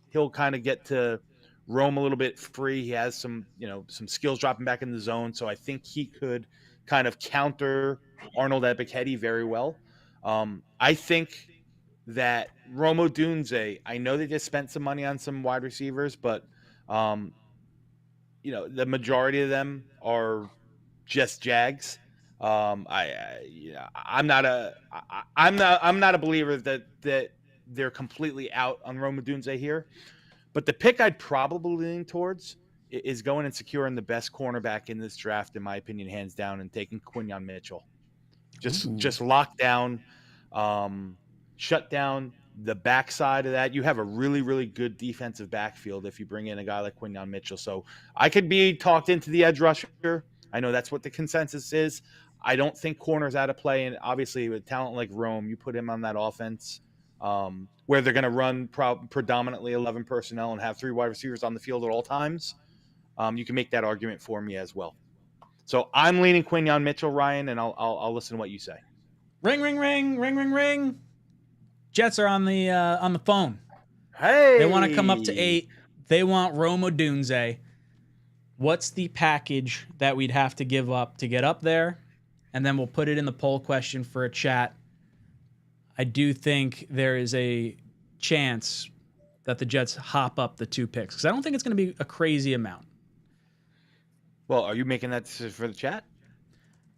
he'll kind of get to roam a little bit free. He has some skills dropping back in the zone, so I think he could kind of counter Arnold Ebiketie very well. I think that Odunze, I know they just spent some money on some wide receivers, but the majority of them are just Jags. I'm not a believer that they're completely out on Odunze here. But the pick I'd probably lean towards is going and securing the best cornerback in this draft, in my opinion, hands down, and taking Quinyon Mitchell. Just lock down, shut down the backside of that. You have a really, really good defensive backfield if you bring in a guy like Quinyon Mitchell. So I could be talked into the edge rusher. I know that's what the consensus is. I don't think corner's out of play, and obviously with talent like Rome, you put him on that offense where they're going to run predominantly 11 personnel and have 3 wide receivers on the field at all times. You can make that argument for me as well. So I'm leaning Quinyon Mitchell, Ryan, and I'll listen to what you say. Ring, ring, ring, ring, ring, ring. Jets are on the phone. Hey, they want to come up to 8. They want Odunze. What's the package that we'd have to give up to get up there? And then we'll put it in the poll question for a chat. I do think there is a chance that the Jets hop up the 2 picks, because I don't think it's going to be a crazy amount. Well, are you making that for the chat?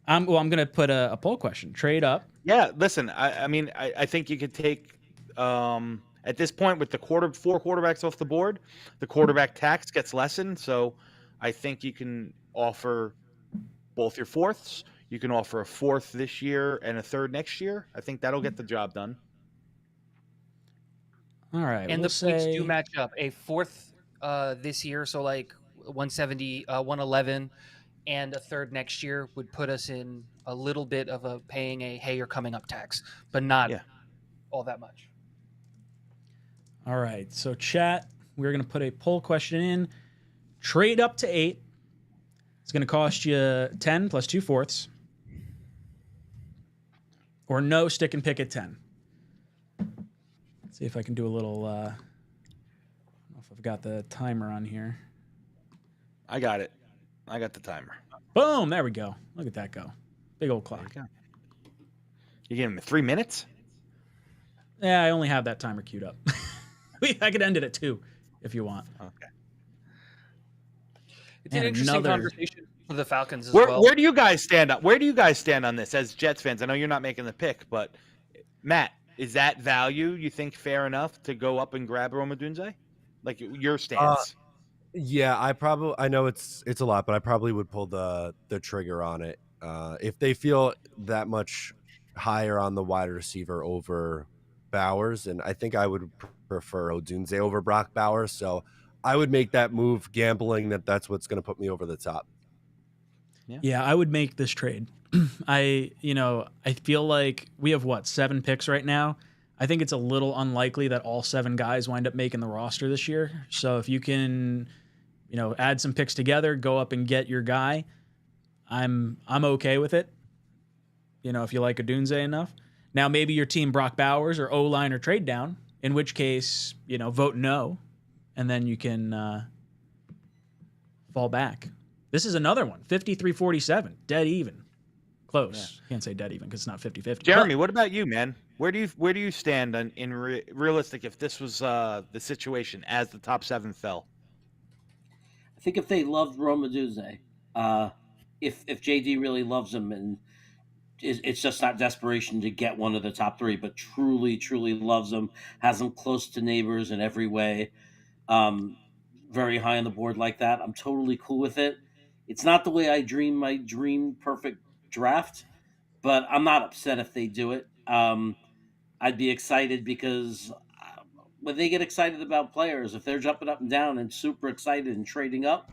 I'm going to put a poll question. Trade up. Yeah, listen, I think you could take at this point with the 4 quarterbacks off the board, the quarterback tax gets lessened. So I think you can offer both your 4ths. You can offer a 4th this year and a 3rd next year. I think that'll get the job done. All right. And the points do match up. A 4th this year, so like 170, 111, and a 3rd next year would put us in a little bit of a paying a hey, you're coming up tax, but not all that much. All right. So chat, we're going to put a poll question in. Trade up to 8. It's going to cost you 10 plus 2 fourths. Or no, stick and pick at 10. Let's see if I can do a little. I don't know if I've got the timer on here. I got it. I got the timer. Boom! There we go. Look at that go. Big old clock. You giving me 3 minutes? Yeah, I only have that timer queued up. I could end it at 2 if you want. Okay. It's an interesting conversation for the Falcons as well. Where do you guys stand up? Where do you guys stand on this as Jets fans? I know you're not making the pick, but Matt, is that value you think fair enough to go up and grab Odunze? Like your stance? Yeah, I know it's a lot, but I probably would pull the trigger on it. If they feel that much higher on the wide receiver over Bowers, and I think I would prefer Odunze over Brock Bowers, so I would make that move, gambling that's what's going to put me over the top. Yeah, I would make this trade. I feel like we have 7 picks right now. I think it's a little unlikely that all 7 guys wind up making the roster this year. So if you can, add some picks together, go up and get your guy, I'm okay with it. If you like Odunze enough. Now maybe your team Brock Bowers or O-line or trade down, in which case, vote no, and then you can fall back. This is another one, 53-47, dead even. Close. Can't say dead even because it's not 50-50. Jeremy, what about you, man? Where do you stand in realistic if this was the situation as the top 7 fell? I think if they loved Odunze, if JD really loves him and it's just not desperation to get one of the top 3, but truly, truly loves him, has him close to Nabers in every way, very high on the board like that, I'm totally cool with it. It's not the way I dream my dream perfect draft, but I'm not upset if they do it. I'd be excited because when they get excited about players, if they're jumping up and down and super excited and trading up,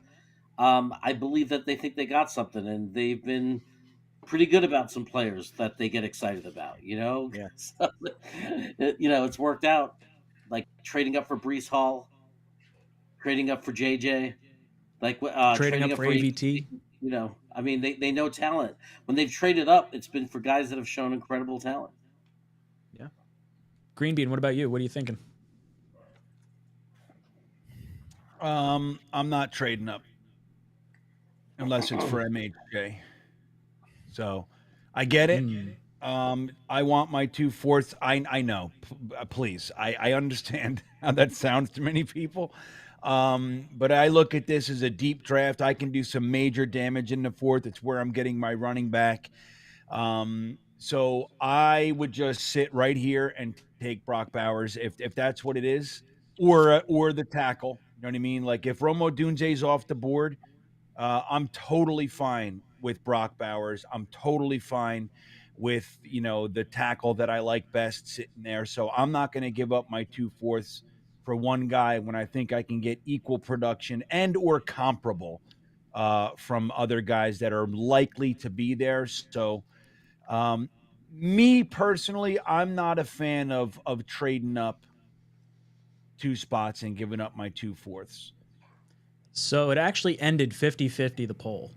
I believe that they think they got something, and they've been pretty good about some players that they get excited about. Yeah. So, it's worked out. Like trading up for Brees Hall, trading up for JJ, like trading up for AVT. I mean, they know talent. When they've traded up, it's been for guys that have shown incredible talent. Yeah. Green Bean, what about you? What are you thinking? I'm not trading up unless it's for MHJ. So I get it. I want my 2/4. I know. Please. I understand how that sounds to many people. But I look at this as a deep draft. I can do some major damage in the 4th. It's where I'm getting my running back. So I would just sit right here and take Brock Bowers if that's what it is, or the tackle. You know what I mean? Like if Odunze's off the board, I'm totally fine with Brock Bowers. I'm totally fine with the tackle that I like best sitting there. So I'm not going to give up my 2/4 for one guy when I think I can get equal production and or comparable from other guys that are likely to be there. So me personally, I'm not a fan of trading up 2 spots and giving up my 2/4. So it actually ended 50-50, the poll.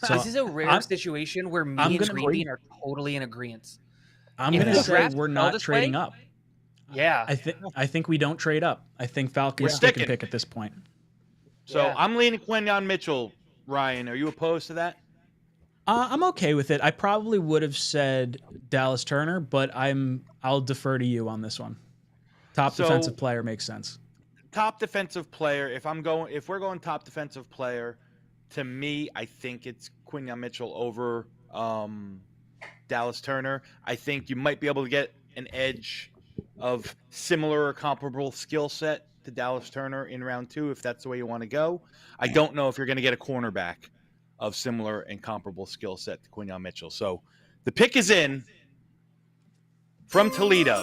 So this is a rare situation where me and Green Bean are totally in agreement. I'm going to say we're not trading up. Yeah. I think we don't trade up. I think Falcons stick and pick at this point. So I'm leaning Quinyon Mitchell. Ryan, are you opposed to that? I'm okay with it. I probably would have said Dallas Turner, but I'll defer to you on this one. Top defensive player makes sense. Top defensive player. If we're going top defensive player, to me, I think it's Quinyon Mitchell over Dallas Turner. I think you might be able to get an edge of similar or comparable skill set to Dallas Turner in round 2 if that's the way you want to go. I don't know if you're going to get a cornerback of similar and comparable skill set to Quinyon Mitchell. So the pick is in from Toledo.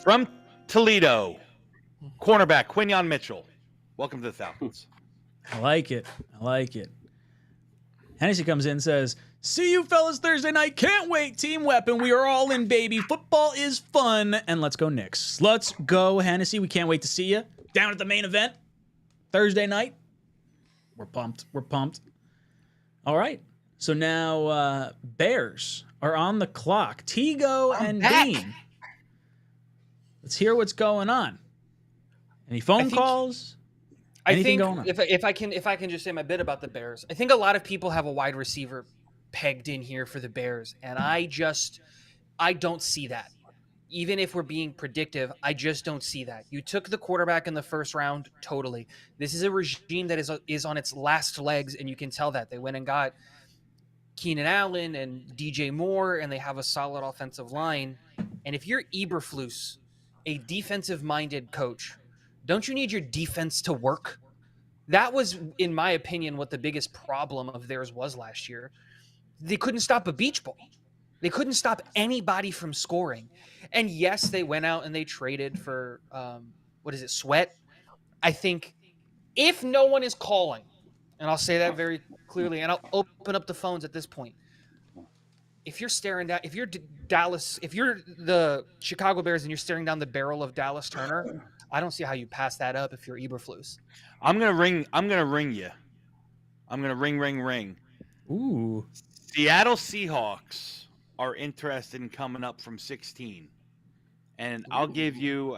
From Toledo, cornerback Quinyon Mitchell. Welcome to the Falcons. I like it. Hennessy comes in and says, "See you fellas Thursday night. Can't wait. Team Weapon. We are all in, baby. Football is fun. And let's go Knicks." Let's go, Hennessy. We can't wait to see you down at the main event Thursday night. We're pumped. All right. So now Bears are on the clock. 𝐃𝐨𝐦 and Bean. Let's hear what's going on. Any phone calls? Anything going on? If I can just say my bit about the Bears, I think a lot of people have a wide receiver pegged in here for the Bears, and I don't see that. Even if we're being predictive, I just don't see that. You took the quarterback in the first round, totally. This is a regime that is on its last legs, and you can tell that. They went and got Keenan Allen and DJ Moore, and they have a solid offensive line. And if you're Eberflus, a defensive-minded coach, don't you need your defense to work? That was, in my opinion, what the biggest problem of theirs was last year. They couldn't stop a beach ball. They couldn't stop anybody from scoring. And yes, they went out and they traded for, Sweat. I think if no one is calling, and I'll say that very clearly, and I'll open up the phones at this point. If you're the Chicago Bears and you're staring down the barrel of Dallas Turner, I don't see how you pass that up if you're Eberflus. I'm gonna ring you. I'm gonna ring. Ooh. Seattle Seahawks are interested in coming up from 16, and I'll give you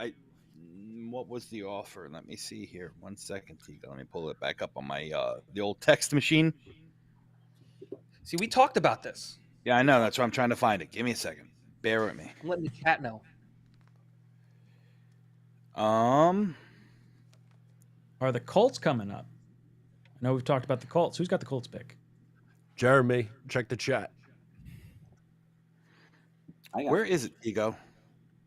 what was the offer? Let me see here. 1 second, Tigo. Let me pull it back up on my the old text machine. See, we talked about this. Yeah, I know. That's why I'm trying to find it. Give me a second. Bear with me. I'm letting the chat know. Are the Colts coming up? I know we've talked about the Colts. Who's got the Colts pick? Jeremy, check the chat. Where is it, Tigo?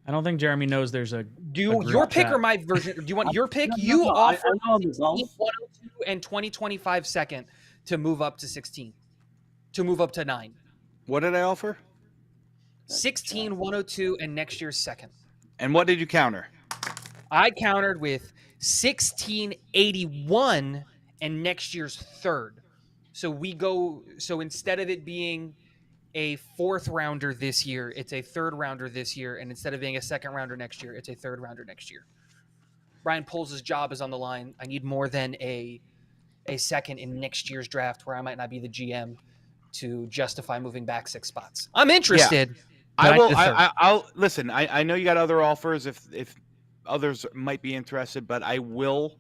I don't think Jeremy knows there's a. Do you, your pick chat. or my version? Do you want your pick? No, You I offer know the results. 102 and 2025 second to move up to 16, to move up to 9. What did I offer? 16, 102, and next year's second. And what did you counter? I countered with 1681 and next year's third. So we go. So instead of it being a fourth rounder this year, it's a third rounder this year, and instead of being a second rounder next year, it's a third rounder next year. Brian Poles' job is on the line. I need more than a second in next year's draft, where I might not be the GM to justify moving back 6 spots. I'm interested. I'll listen. I know you got other offers if others might be interested, but I will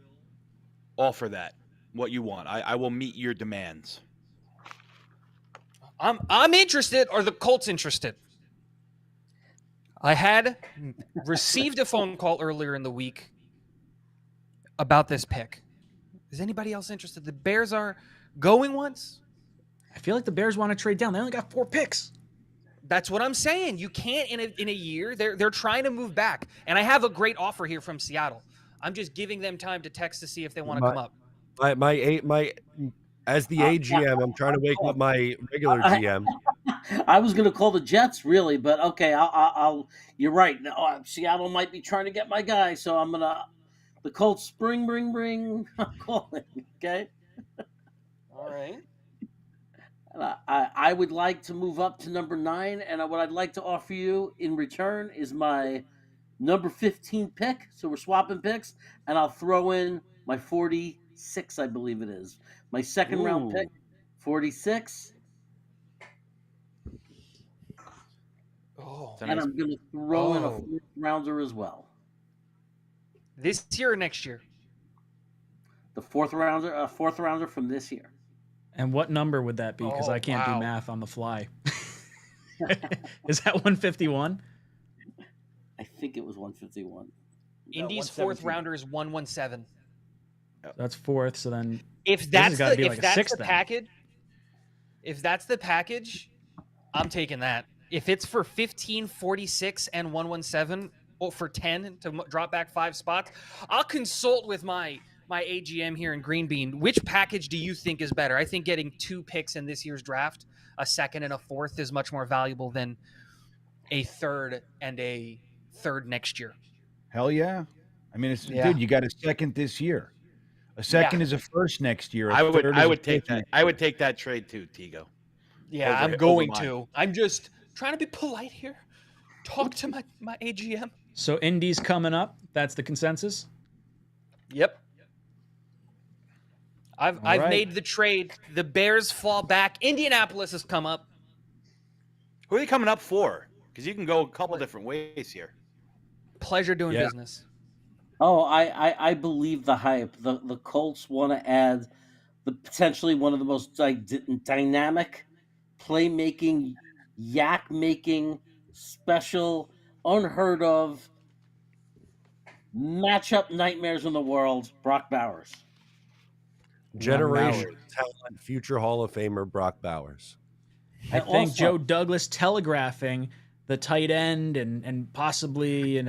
offer that what you want. I will meet your demands. I'm interested. Are the Colts interested? I had received a phone call earlier in the week about this pick. Is anybody else interested? The Bears are going once. I feel like the Bears want to trade down. They only got 4 picks. That's what I'm saying. You can't in a year. They're trying to move back, and I have a great offer here from Seattle. I'm just giving them time to text to see if they want to come up. My as the AGM, I'm trying to wake up my regular GM. I was going to call the Jets, really, but okay, I'll. You're right. No, Seattle might be trying to get my guy, so I'm gonna. The Colts, bring. I'm calling. Okay. All right. I would like to move up to number 9, and what I'd like to offer you in return is my number 15 pick. So we're swapping picks, and I'll throw in my 46, I believe it is. My second round pick, 46. Oh, and I'm going to throw in a 4th rounder as well. This year or next year? The 4th rounder from this year. And what number would that be? Because I can't do math on the fly. Is that 151? I think it was 151. Indy's 4th rounder is 117. That's 4th. So then, if that's the package, I'm taking that. If it's for 15, 46, and 117, or for 10 to drop back 5 spots, I'll consult with my AGM here in Green Bean. Which package do you think is better? I think getting 2 picks in this year's draft, a 2nd and a 4th, is much more valuable than a 3rd and a 3rd next year. Hell yeah. I mean, dude, you got a 2nd this year. A 2nd is a 1st next year. I would take that. I would take that trade too, Tigo. Yeah, I'm going to. I'm just trying to be polite here. Talk to my AGM. So Indy's coming up. That's the consensus? Yep. I've made the trade. The Bears fall back. Indianapolis has come up. Who are they coming up for? Because you can go a couple different ways here. Pleasure doing business. Oh, I believe the hype. The Colts want to add potentially one of the most dynamic, playmaking, yak-making, special, unheard of matchup nightmares in the world, Brock Bowers. Generation talent, future Hall of Famer Brock Bowers. I think Joe Douglas telegraphing the tight end and possibly,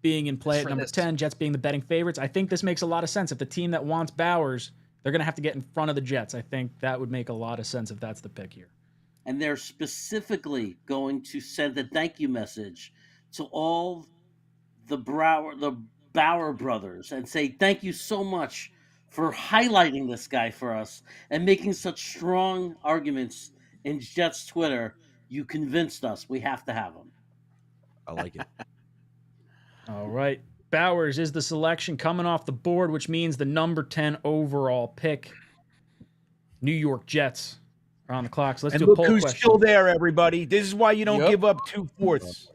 being in play at number 10, Jets being the betting favorites. I think this makes a lot of sense. If the team that wants Bowers, they're going to have to get in front of the Jets. I think that would make a lot of sense if that's the pick here. And they're specifically going to send a thank you message to all the Bauer brothers and say, thank you so much for highlighting this guy for us and making such strong arguments in Jets Twitter. You convinced us. We have to have him. I like it. All right. Bowers is the selection coming off the board, which means the number 10 overall pick. New York Jets are on the clock. So let's do a poll question. Who's still there, everybody? This is why you don't give up 2/4.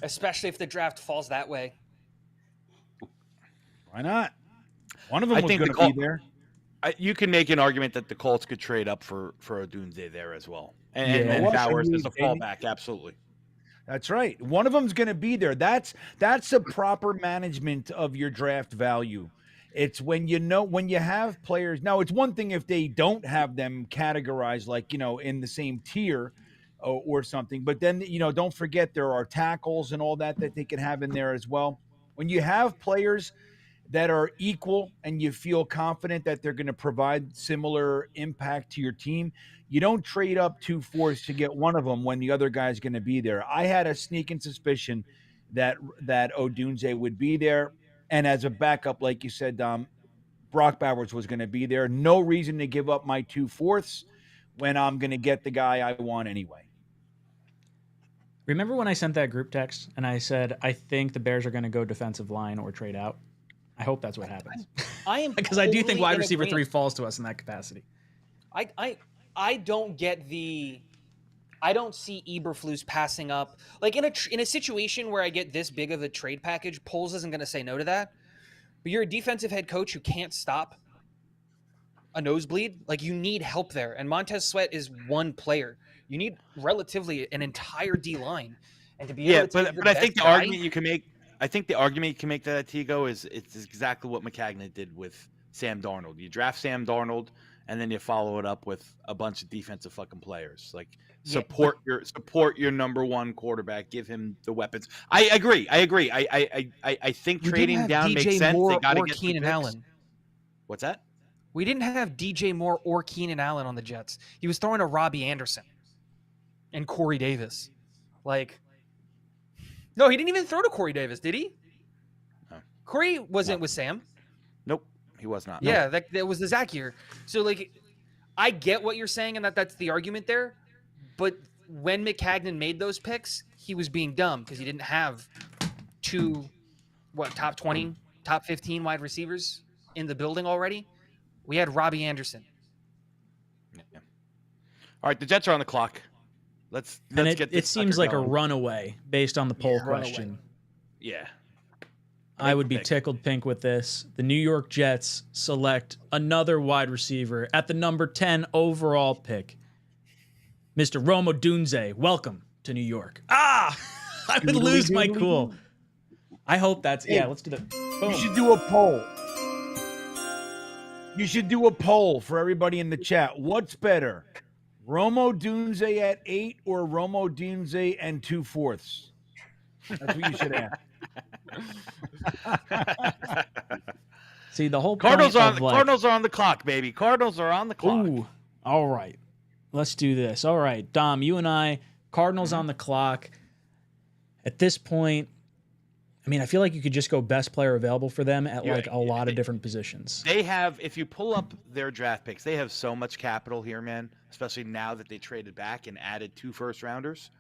Especially if the draft falls that way. Why not? One of them I was think going the to be Col- there. You can make an argument that the Colts could trade up for Odunze there as well, and, Yeah. and Bowers What? as a fallback. Absolutely. That's right. One of them's going to be there. That's a proper management of your draft value. It's when you have players. Now, it's one thing if they don't have them categorized like, in the same tier or something. But then, don't forget there are tackles and all that they can have in there as well. When you have players that are equal and you feel confident that they're going to provide similar impact to your team, you don't trade up 2 fourths to get one of them when the other guy's going to be there. I had a sneaking suspicion that Odunze would be there. And as a backup, like you said, Dom, Brock Bowers was going to be there. No reason to give up my 2 fourths when I'm going to get the guy I want anyway. Remember when I sent that group text and I said, I think the Bears are going to go defensive line or trade out? I hope that's what happens. I am because I do think totally wide in receiver 3 agreement. falls to us in that capacity. I don't get the. I don't see Eberflus passing up. Like in a situation where I get this big of a trade package, Poles isn't going to say no to that. But you're a defensive head coach who can't stop a nosebleed. Like, you need help there, and Montez Sweat is one player. You need relatively an entire D line, and to be able to take but I think the guy, argument you can make. I think the argument you can make that Tigo is it's exactly what McCagnon did with Sam Darnold. You draft Sam Darnold, and then you follow it up with a bunch of defensive fucking players. Like, support your number one quarterback. Give him the weapons. I agree. I think trading down DJ makes sense. Moore They got to or get Keenan Allen. What's that? We didn't have DJ Moore or Keenan Allen on the Jets. He was throwing to Robbie Anderson and Corey Davis. Like, no, he didn't even throw to Corey Davis, did he? No. Corey wasn't with Sam. Nope, he was not. Yeah, that was the Zach year. So, like, I get what you're saying, and that's the argument there. But when McCagnon made those picks, he was being dumb because he didn't have two, top 20, top 15 wide receivers in the building already. We had Robbie Anderson. Yeah. All right, the Jets are on the clock. Let's get this. It seems sucker like going. a runaway based on the poll question. Yeah. I would be tickled pink with this. The New York Jets select another wide receiver at the number 10 overall pick. Mr. Rome Odunze, welcome to New York. I would lose my cool. I hope that's, let's do that. Boom. You should do a poll. You should do a poll for everybody in the chat. What's better, Rome Odunze at 8 or Rome Odunze and 2 fourths? That's what you should ask. See, the whole Cardinals point Cardinals are on the clock, baby. Cardinals are on the clock. Ooh, all right. Let's do this. All right, Dom, you and I, Cardinals on the clock. At this point, I mean, I feel like you could just go best player available for them at a lot of different positions. They have, if you pull up their draft picks, they have so much capital here, man, especially now that they traded back and added 2 first-rounders.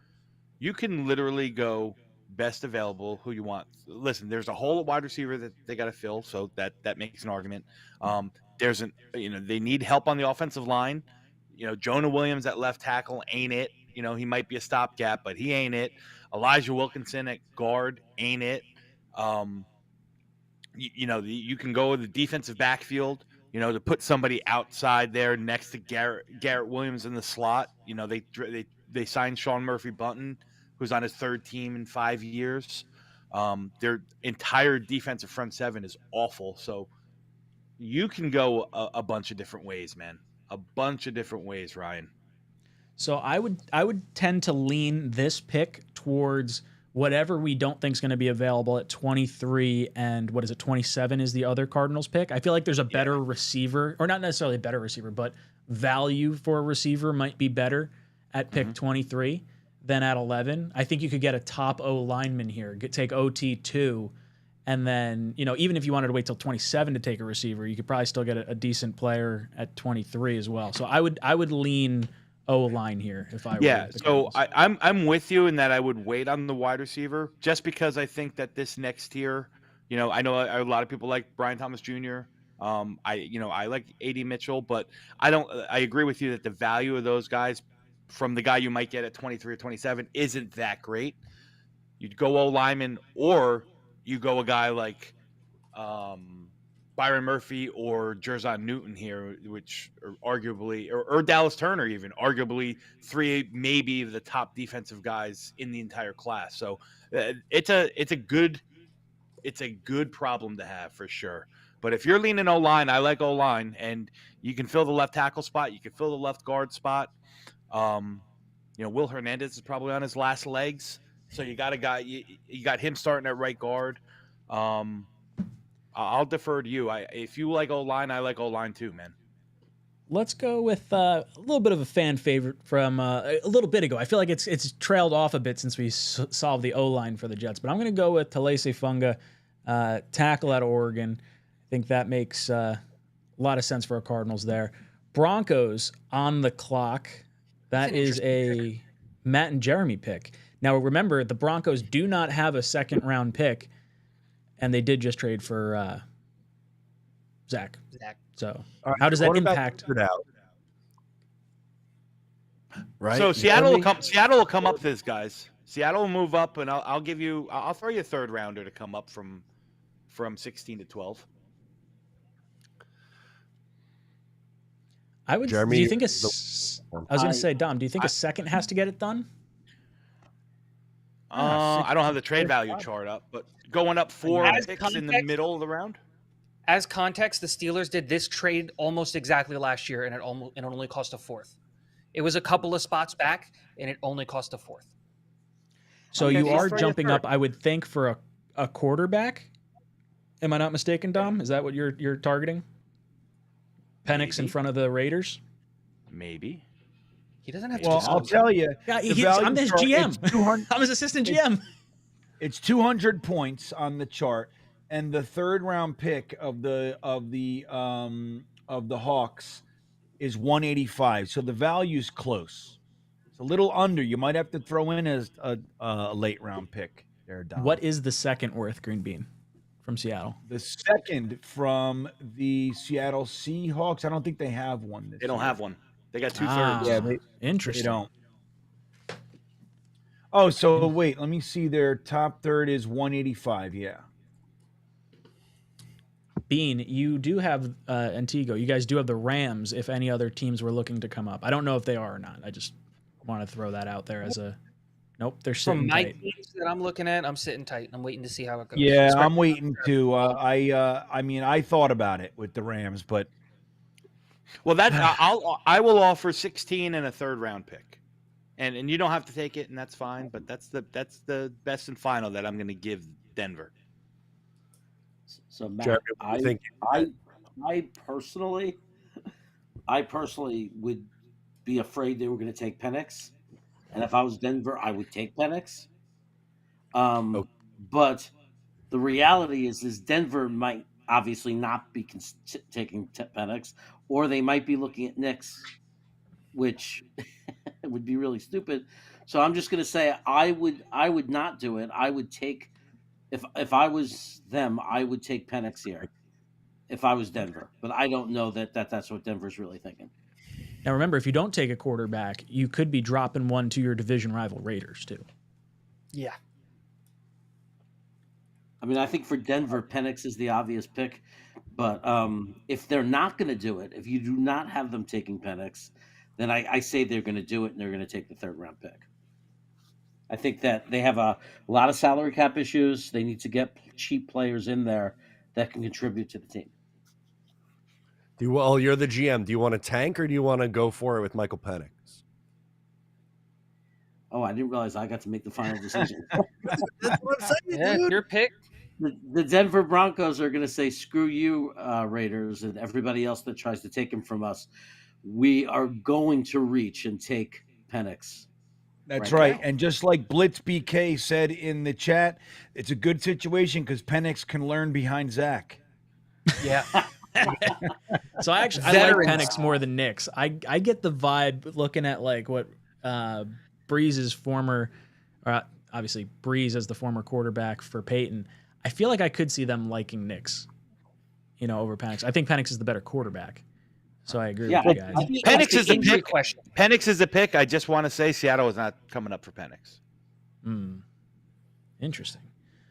You can literally go best available, who you want. Listen, there's a hole at wide receiver that they got to fill, so that makes an argument. They need help on the offensive line. Jonah Williams at left tackle ain't it. He might be a stopgap, but he ain't it. Elijah Wilkinson at guard ain't it. You can go with the defensive backfield, to put somebody outside there next to Garrett Williams in the slot. They signed Sean Murphy-Bunting, who's on his 3rd team in 5 years. Their entire defensive front 7 is awful. So you can go a bunch of different ways, man. A bunch of different ways, Ryan. So I would tend to lean this pick towards whatever we don't think is going to be available at 23 and 27 is the other Cardinals pick. I feel like there's a better receiver, or not necessarily a better receiver, but value for a receiver might be better at pick 23 than at 11. I think you could get a top O lineman here, take OT2, and then, even if you wanted to wait till 27 to take a receiver, you could probably still get a decent player at 23 as well. So I would lean O-line here if I were. Yeah, so I'm with you in that I would wait on the wide receiver just because I think that this next tier, I know a lot of people like Brian Thomas Jr. I like A.D. Mitchell, but I agree with you that the value of those guys from the guy you might get at 23 or 27 isn't that great. You'd go O-lineman, or you go a guy like Byron Murphy or Jayden Newton here, which are arguably, or Dallas Turner even, arguably three maybe the top defensive guys in the entire class. So it's a good problem to have for sure. But if you're leaning O-line, I like O-line, and you can fill the left tackle spot, you can fill the left guard spot. Will Hernandez is probably on his last legs, so you got a guy. You got him starting at right guard. I'll defer to you. If you like O-line, I like O-line too, man. Let's go with a little bit of a fan favorite from a little bit ago. I feel like it's trailed off a bit since we solved the O-line for the Jets, but I'm going to go with 𝐃𝐨𝐦 𝐂, tackle out of Oregon. I think that makes a lot of sense for our Cardinals there. Broncos on the clock. That is a Matt and Jeremy pick. Now, remember, the Broncos do not have a second-round pick, and they did just trade for Zach. So how does that impact? Right. So Seattle will come up this, guys. Seattle will move up, and I'll throw you a third rounder to come up from 16 to 12. I would. Jeremy, do you think I was going to say, Dom, do you think a second has to get it done? I don't have the trade value chart up, but going up 4 picks in the middle of the round. As context, the Steelers did this trade almost exactly last year, and it only cost a fourth. It was a couple of spots back, and it only cost a fourth. So you are jumping up, I would think, for a quarterback. Am I not mistaken, Dom? Is that what you're targeting? Penix in front of the Raiders? Maybe. He doesn't have to. Well, I'll tell you. Yeah, I'm his GM. I'm his assistant GM. It's 200 points on the chart, and the third round pick of the Hawks is 185. So the value's close. It's a little under. You might have to throw in as a late round pick there, Dom. What is the second worth, Green Bean, from Seattle? The second from the Seattle Seahawks. I don't think they have one. They don't have one. They got 2/3. Yeah, interesting. They don't. Oh, so wait. Let me see. Their top third is 185. Yeah. Bean, you do have Antigo. You guys do have the Rams. If any other teams were looking to come up, I don't know if they are or not. I just want to throw that out there as a. Nope, they're sitting From my tight. teams that I'm looking at, I'm sitting tight. I'm waiting to see how it goes. Yeah, I'm waiting to. I mean, I thought about it with the Rams, but well, I will offer 16 and a third round pick, and you don't have to take it, and that's fine. But that's the best and final that I'm going to give Denver. So Matt, Jeremy, I personally would be afraid they were going to take Penix, and if I was Denver, I would take Penix. But the reality is Denver might obviously not be taking Penix, or they might be looking at Knicks, which would be really stupid. So I'm just going to say I would not do it. I would take. If I was them, I would take Penix here. If I was Denver, but I don't know that's what Denver's really thinking. Now remember, if you don't take a quarterback, you could be dropping one to your division rival Raiders too. Yeah. I mean, I think for Denver, Penix is the obvious pick, but if they're not going to do it, if you do not have them taking Penix, then I say they're going to do it and they're going to take the third round pick. I think that they have a lot of salary cap issues. They need to get cheap players in there that can contribute to the team. Well, you're the GM. Do you want to tank or do you want to go for it with Michael Penix? Oh, I didn't realize I got to make the final decision. That's what I'm saying, Yeah, dude. your pick. The Denver Broncos are going to say, screw you, Raiders, and everybody else that tries to take him from us. We are going to reach and take Penix. that's Right right. now. And just like Blitz BK said in the chat, it's a good situation because Penix can learn behind Zach. Yeah. So I like Penix more than Knicks. I get the vibe looking at like what Breeze's former, obviously Breeze as the former quarterback for Peyton. I feel like I could see them liking Knicks, over Penix. I think Penix is the better quarterback. So I agree with you guys. Penix is the injury pick. question. Penix is the pick. I just want to say Seattle is not coming up for Penix. Interesting.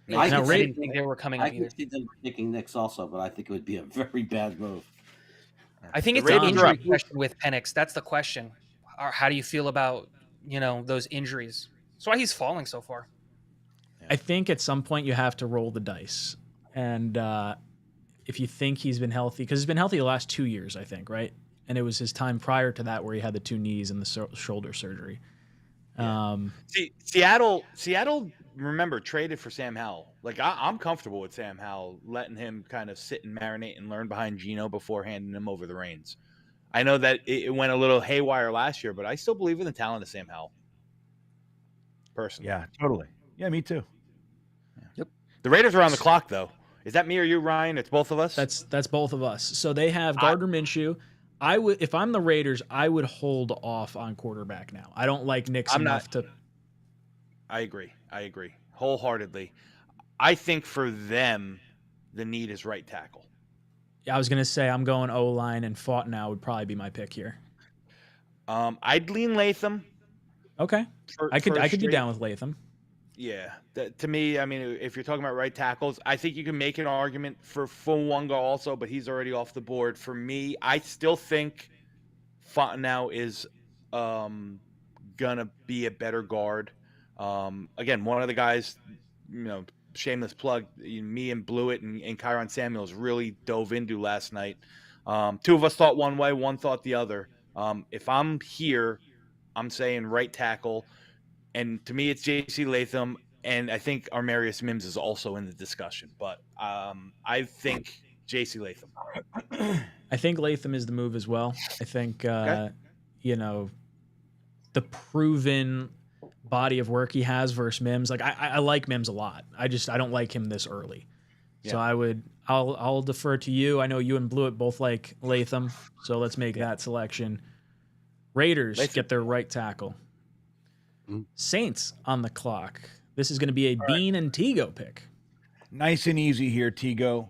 Yeah, I Now, could Ray- didn't think they were coming I up either. could see them picking Knicks also, but I think it would be a very bad move. I think The it's an Ravens are injury up. question with Penix. That's the question. Or how do you feel about, those injuries? That's why he's falling so far. I think at some point you have to roll the dice. And if you think he's been healthy, because he's been healthy the last 2 years, I think, right? And it was his time prior to that where he had the 2 knees and the shoulder surgery. See, Seattle, remember, traded for Sam Howell. Like, I'm comfortable with Sam Howell, letting him kind of sit and marinate and learn behind Geno before handing him over the reins. I know that it went a little haywire last year, but I still believe in the talent of Sam Howell. Personally. Yeah, totally. Yeah, me too. Yep. The Raiders are on the clock, though. Is that me or you, Ryan? It's both of us? That's both of us. So they have Gardner Minshew. I would, if I'm the Raiders, I would hold off on quarterback now. I don't like Knicks enough to. I agree wholeheartedly. I think for them, the need is right tackle. I was gonna say I'm going O-line, and Fontenot would probably be my pick here. I'd lean Latham. Okay, I could be down with Latham. Yeah, to me, I mean, if you're talking about right tackles, I think you can make an argument for Funga also, but he's already off the board. For me, I still think Fontenot is gonna be a better guard. Again, one of the guys, shameless plug, me and Blewett and Kyron Samuels really dove into last night. 2 of us thought one way, one thought the other. If I'm here, I'm saying right tackle. And to me, it's J.C. Latham, and I think Armarius Mims is also in the discussion. But I think J.C. Latham. I think Latham is the move as well. I think, the proven body of work he has versus Mims. Like, I like Mims a lot. I don't like him this early. Yeah. So I'll defer to you. I know you and Blewett both like Latham, so let's make that selection. Raiders get their right tackle. Saints on the clock. This is going to be a Bean and Tego pick. Nice and easy here, Tego.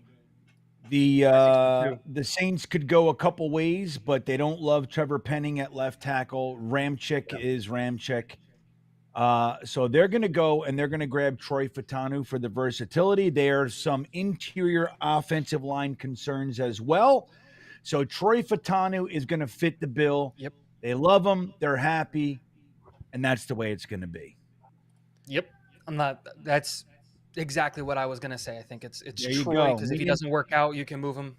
The Saints could go a couple ways, but they don't love Trevor Penning at left tackle. Ramczyk is Ramczyk. So they're going to go and they're going to grab Troy Fautanu for the versatility. There are some interior offensive line concerns as well. So Troy Fautanu is going to fit the bill. Yep. They love him. They're happy. And that's the way it's going to be. Yep. That's exactly what I was going to say. I think it's there Troy, because if he doesn't work out, you can move him.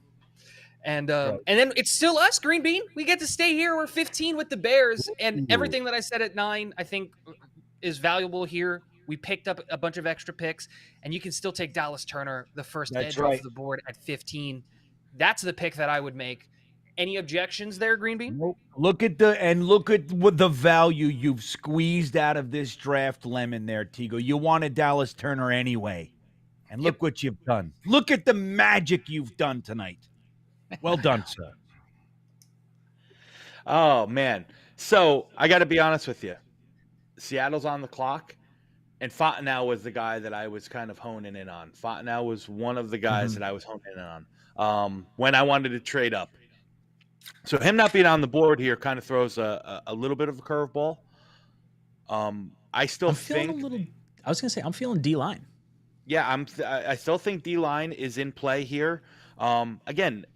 And and then it's still us, Green Bean. We get to stay here. We're 15 with the Bears. And everything that I said at 9, I think is valuable here. We picked up a bunch of extra picks, and you can still take Dallas Turner, the first edge off the board at 15. That's the pick that I would make. Any objections there, Green Bean? Nope. Look at what the value you've squeezed out of this draft lemon there, Tego. You wanted Dallas Turner anyway. And look what you've done. Look at the magic you've done tonight. Well done, sir. Oh, man. So I got to be honest with you. Seattle's on the clock, and Fontenot was the guy that I was kind of honing in on. Fontenot was one of the guys that I was honing in on when I wanted to trade up. So him not being on the board here kind of throws a little bit of a curveball. I was going to say, I'm feeling D-line. Yeah, I still think D-line is in play here. Again,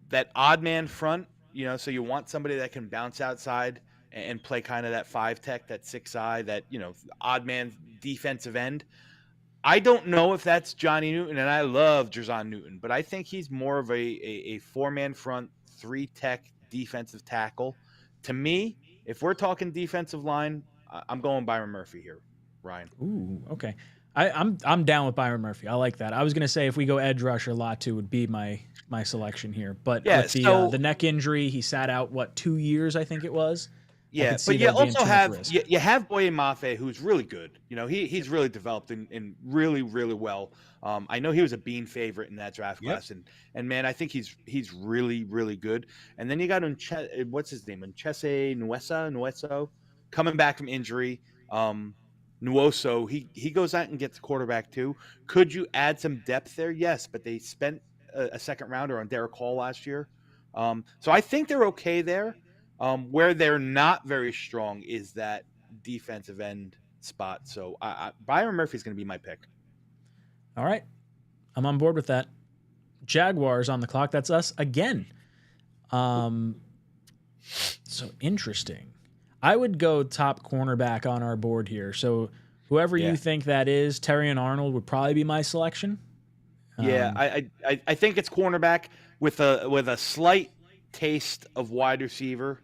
that odd man front, so you want somebody that can bounce outside and play kind of that 5-tech, that 6-eye, that, odd man defensive end. I don't know if that's Johnny Newton, and I love Jerzon Newton, but I think he's more of a 4-man front, 3-tech defensive tackle. To me, if we're talking defensive line, I'm going Byron Murphy here, Ryan. Ooh, okay. I'm down with Byron Murphy. I like that. I was going to say if we go edge rusher, Latu would be my selection here. But with the neck injury, he sat out, 2 years, I think it was? Yeah, but you also have Boye Mafe, who's really good. He's really developed and really, really well. I know he was a Bean favorite in that draft class, and man, I think he's really, really good. And then you got what's his name? 𝐃𝐨𝐦 𝐂, coming back from injury. Nwosu, he goes out and gets the quarterback too. Could you add some depth there? Yes, but they spent a second rounder on Derek Hall last year. So I think they're okay there. Where they're not very strong is that defensive end spot. So Byron Murphy's going to be my pick. All right. I'm on board with that. Jaguars on the clock. That's us again. So interesting. I would go top cornerback on our board here. So whoever you think that is, Terry and Arnold would probably be my selection. Yeah, I think it's cornerback with a slight taste of wide receiver.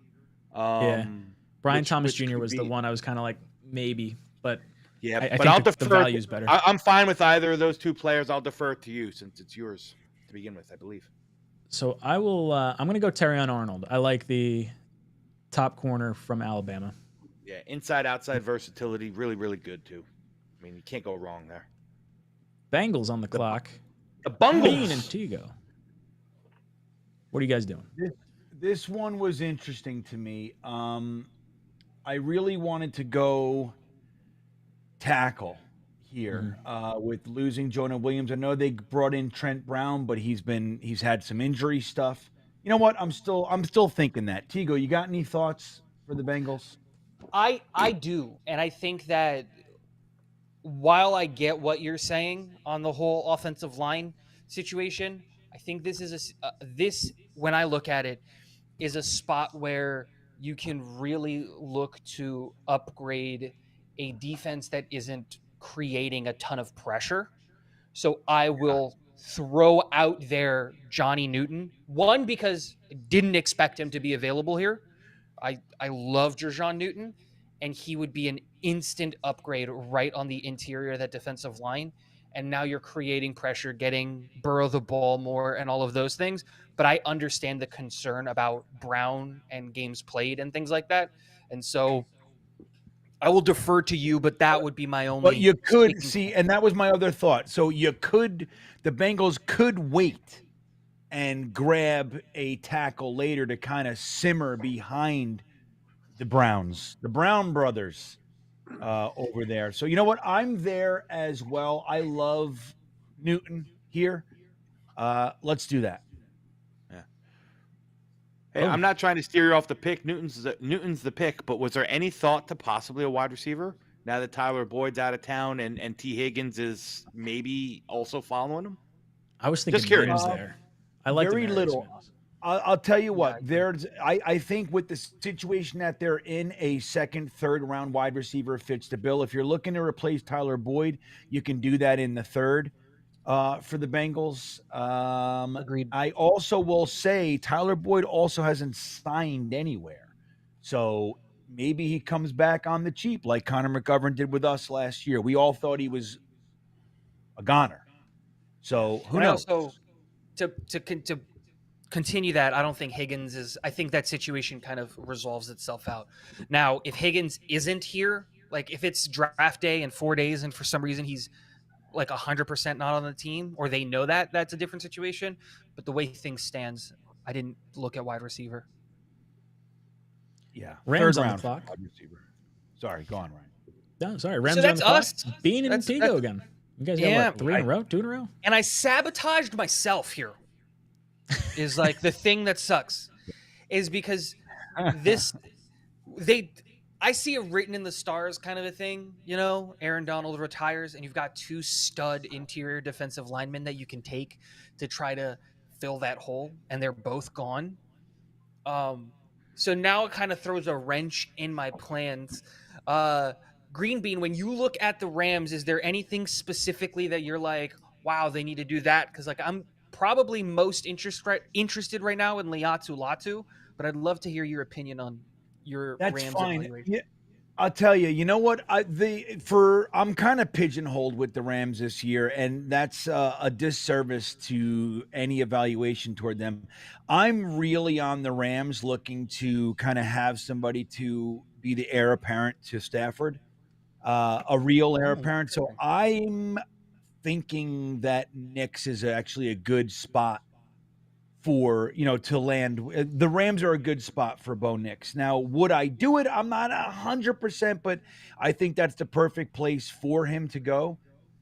Brian Thomas Jr. was the one I was kind of like maybe, but yeah, I but think I'll the defer. value's better. I'm fine with either of those two players. I'll defer to you since it's yours to begin with, I believe. So I will. I'm going to go Terry on Arnold. I like the top corner from Alabama. Yeah, inside outside versatility, really really good too. I mean, you can't go wrong there. Bengals on the clock. The Bungles. Bean and 𝐃𝐨𝐦. What are you guys doing? This one was interesting to me. I really wanted to go tackle here with losing Jonah Williams. I know they brought in Trent Brown, but he's had some injury stuff. You know what? I'm still thinking that. 𝐃𝐨𝐦, you got any thoughts for the Bengals? I do, and I think that while I get what you're saying on the whole offensive line situation, I think this is this when I look at it is a spot where you can really look to upgrade a defense that isn't creating a ton of pressure. So I will throw out there Johnny Newton. One, because I didn't expect him to be available here. I love Jerjon Newton, and he would be an instant upgrade right on the interior of that defensive line. And now you're creating pressure, getting Burrow the ball more and all of those things. But I understand the concern about Brown and games played and things like that. And so I will defer to you, but that would be my only. But you could see, and that was my other thought. So the Bengals could wait and grab a tackle later to kind of simmer behind the Browns, the Brown brothers over there. So you know what? I'm there as well. I love Newton here. Let's do that. Yeah. Hey, I'm not trying to steer you off the pick. Newton's the pick, but was there any thought to possibly a wide receiver now that Tyler Boyd's out of town and T. Higgins is maybe also following him? I was thinking Just curious. there. I like very little. I'll tell you what. I think with the situation that they're in, a second, third round wide receiver fits the bill. If you're looking to replace Tyler Boyd, you can do that in the third for the Bengals. Agreed. I also will say Tyler Boyd also hasn't signed anywhere, so maybe he comes back on the cheap like Connor McGovern did with us last year. We all thought he was a goner. So who knows? Also, to continue that, I don't think Higgins is. I think that situation kind of resolves itself out. Now, if Higgins isn't here, like if it's draft day in 4 days and for some reason he's like 100% not on the team, or they know that, that's a different situation. But the way things stands, I didn't look at wide receiver. Yeah, Rams third on the round clock. wide receiver. Sorry, go on, Ryan. No, sorry. Rams So on that's the clock. us. Bean and That's- 𝐃𝐨𝐦 again. You guys got Yeah, what, 3 in a row? 2 in a row? And I sabotaged myself here. Is like the thing that sucks is because I see it written in the stars kind of a thing, you know, Aaron Donald retires and you've got 2 stud interior defensive linemen that you can take to try to fill that hole, and they're both gone. So now it kind of throws a wrench in my plans. Green Bean, when you look at the Rams, is there anything specifically that you're like, wow, they need to do that? Because like I'm probably most interested right now in 𝐒𝐮𝐬𝐜, but I'd love to hear your opinion on your That's Rams fine. evaluation. Yeah, I'll tell you. You know what? I'm kind of pigeonholed with the Rams this year, and that's a disservice to any evaluation toward them. I'm really on the Rams, looking to kind of have somebody to be the heir apparent to Stafford, a real heir apparent. So I'm thinking that Knicks is actually a good spot for, to land. The Rams are a good spot for Bo Nix. Now, would I do it? I'm not 100%, but I think that's the perfect place for him to go.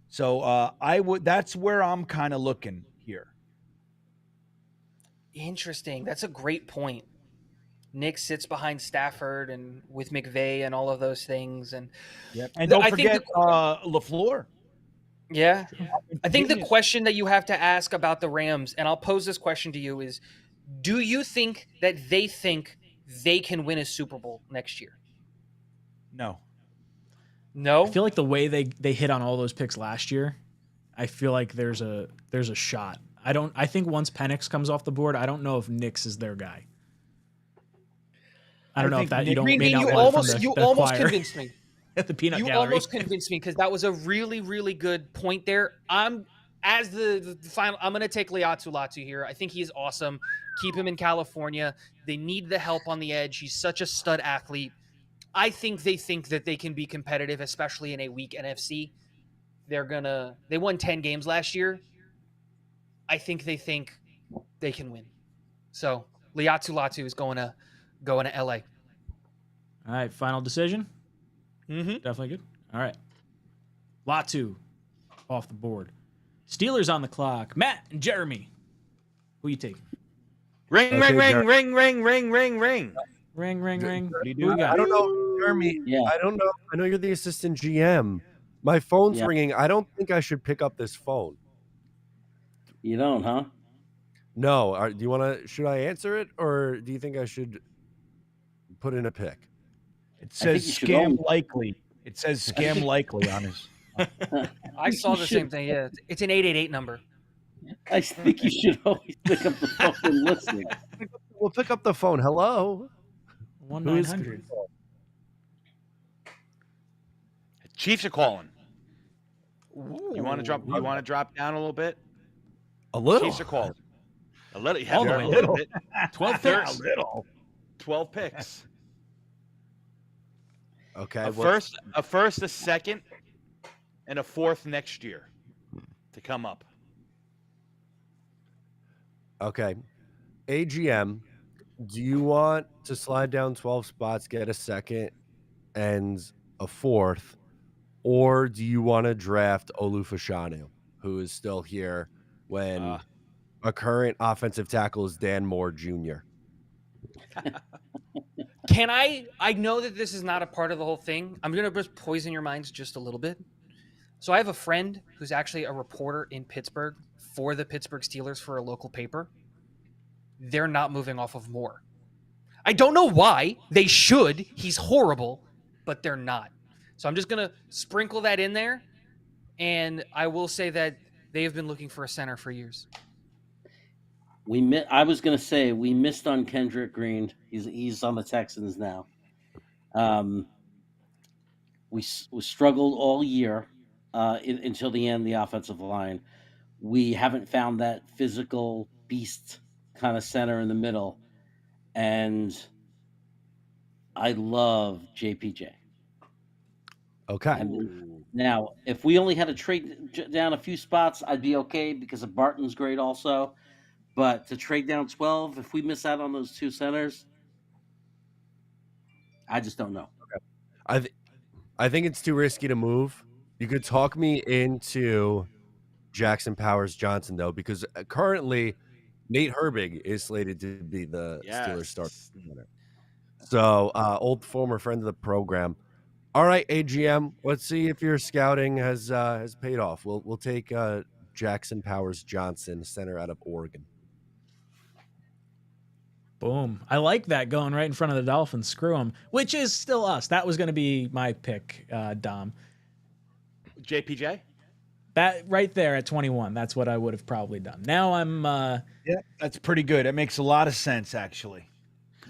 So that's where I'm kind of looking here. Interesting. That's a great point. Nick sits behind Stafford and with McVay and all of those things. And And don't I forget think LaFleur. yeah, I think the Genius. question that you have to ask about the Rams, and I'll pose this question to you, is: do you think that they think they can win a Super Bowl next year? No. No. I feel like the way they hit on all those picks last year, I feel like there's a shot. I think once Penix comes off the board, I don't know if Nix is their guy. I don't know if that you don't Green may Bean, not you want it from almost the, you the almost choir convinced me. at the peanut You gallery. almost convinced me because that was a really, really good point there. As the final, I'm going to take 𝐒𝐿 here. I think he's awesome. Keep him in California. They need the help on the edge. He's such a stud athlete. I think that they can be competitive, especially in a weak NFC. They won 10 games last year. I think they can win. So 𝐒𝐿𝐶 is going to LA. All right, final decision. Mm-hmm. Definitely good. All right, Latu off the board. Steelers on the clock. Matt and Jeremy, who you take? Ring, Okay, ring, ring, ring, ring, ring, ring, ring. Ring, ring, ring. What do you Who we do? got? I don't know, Jeremy. Yeah. I don't know. I know you're the assistant GM. My phone's Yeah. ringing. I don't think I should pick up this phone. You don't, huh? No. Do you want to? Should I answer it, or do you think I should put in a pick? It I think says you should scam always- likely. It says scam likely on his. I saw the same thing. Yeah, it's an 888 number. I think you should always pick up the phone and listen. We'll pick up the phone. Hello. 1-900. Chiefs are calling. Ooh. You want to drop? You want to drop down a little bit? A little. Chiefs are calling. A little. You have All to the a way little down. bit. 12 They're- picks. little. 12 picks. Okay. A first, a second, and a fourth next year to come up. Okay. AGM, do you want to slide down 12 spots, get a second and a fourth, or do you want to draft Olufashanu, who is still here when a current offensive tackle is Dan Moore Jr.? Can I know that this is not a part of the whole thing. I'm going to just poison your minds just a little bit. So I have a friend who's actually a reporter in Pittsburgh for the Pittsburgh Steelers for a local paper. They're not moving off of Moore. I don't know why. They should. He's horrible, but they're not. So I'm just going to sprinkle that in there. And I will say that they have been looking for a center for years. I was going to say we missed on Kendrick Green. He's on the Texans now. We struggled all year until the end. The offensive line. We haven't found that physical beast kind of center in the middle, and I love JPJ. Okay. And now, if we only had to trade down a few spots, I'd be okay because of Barton's great also. But to trade down 12, if we miss out on those two centers, I just don't know. I think it's too risky to move. You could talk me into Jackson Powers Johnson, though, because currently Nate Herbig is slated to be the Steelers starter. So, old former friend of the program. All right, AGM, let's see if your scouting has paid off. We'll take Jackson Powers Johnson, center out of Oregon. Boom. I like that, going right in front of the Dolphins. Screw them, which is still us. That was going to be my pick, Dom. JPJ? That right there at 21, that's what I would have probably done. Now I'm Yeah, that's pretty good. It makes a lot of sense, actually.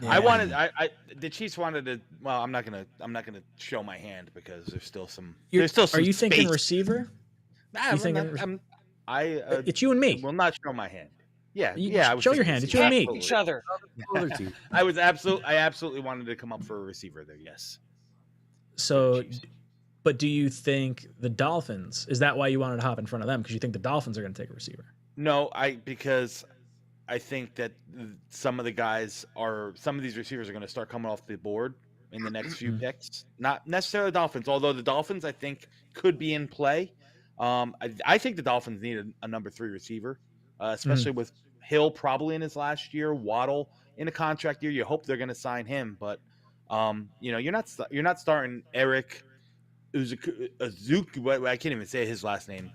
I wanted. The Chiefs wanted to. Well, I'm not gonna show my hand because there's still some. There's still some. Are you thinking space. receiver? Nah, You thinking It's you and me. Will not show my hand. Yeah, You- yeah. I was show your thinking hand. It's receiver. you and me. Each other. Other team. I absolutely wanted to come up for a receiver there. Yes. So, Chiefs. but do you think the Dolphins, is that why you wanted to hop in front of them? Because you think the Dolphins are going to take a receiver? No, because I think that some of these receivers are going to start coming off the board in the next few picks. Not necessarily the Dolphins, although the Dolphins I think could be in play. I think the Dolphins need a number 3 receiver, especially with Hill probably in his last year, Waddle in a contract year. You hope they're going to sign him, but you're not starting Eric Uzuku. I can't even say his last name.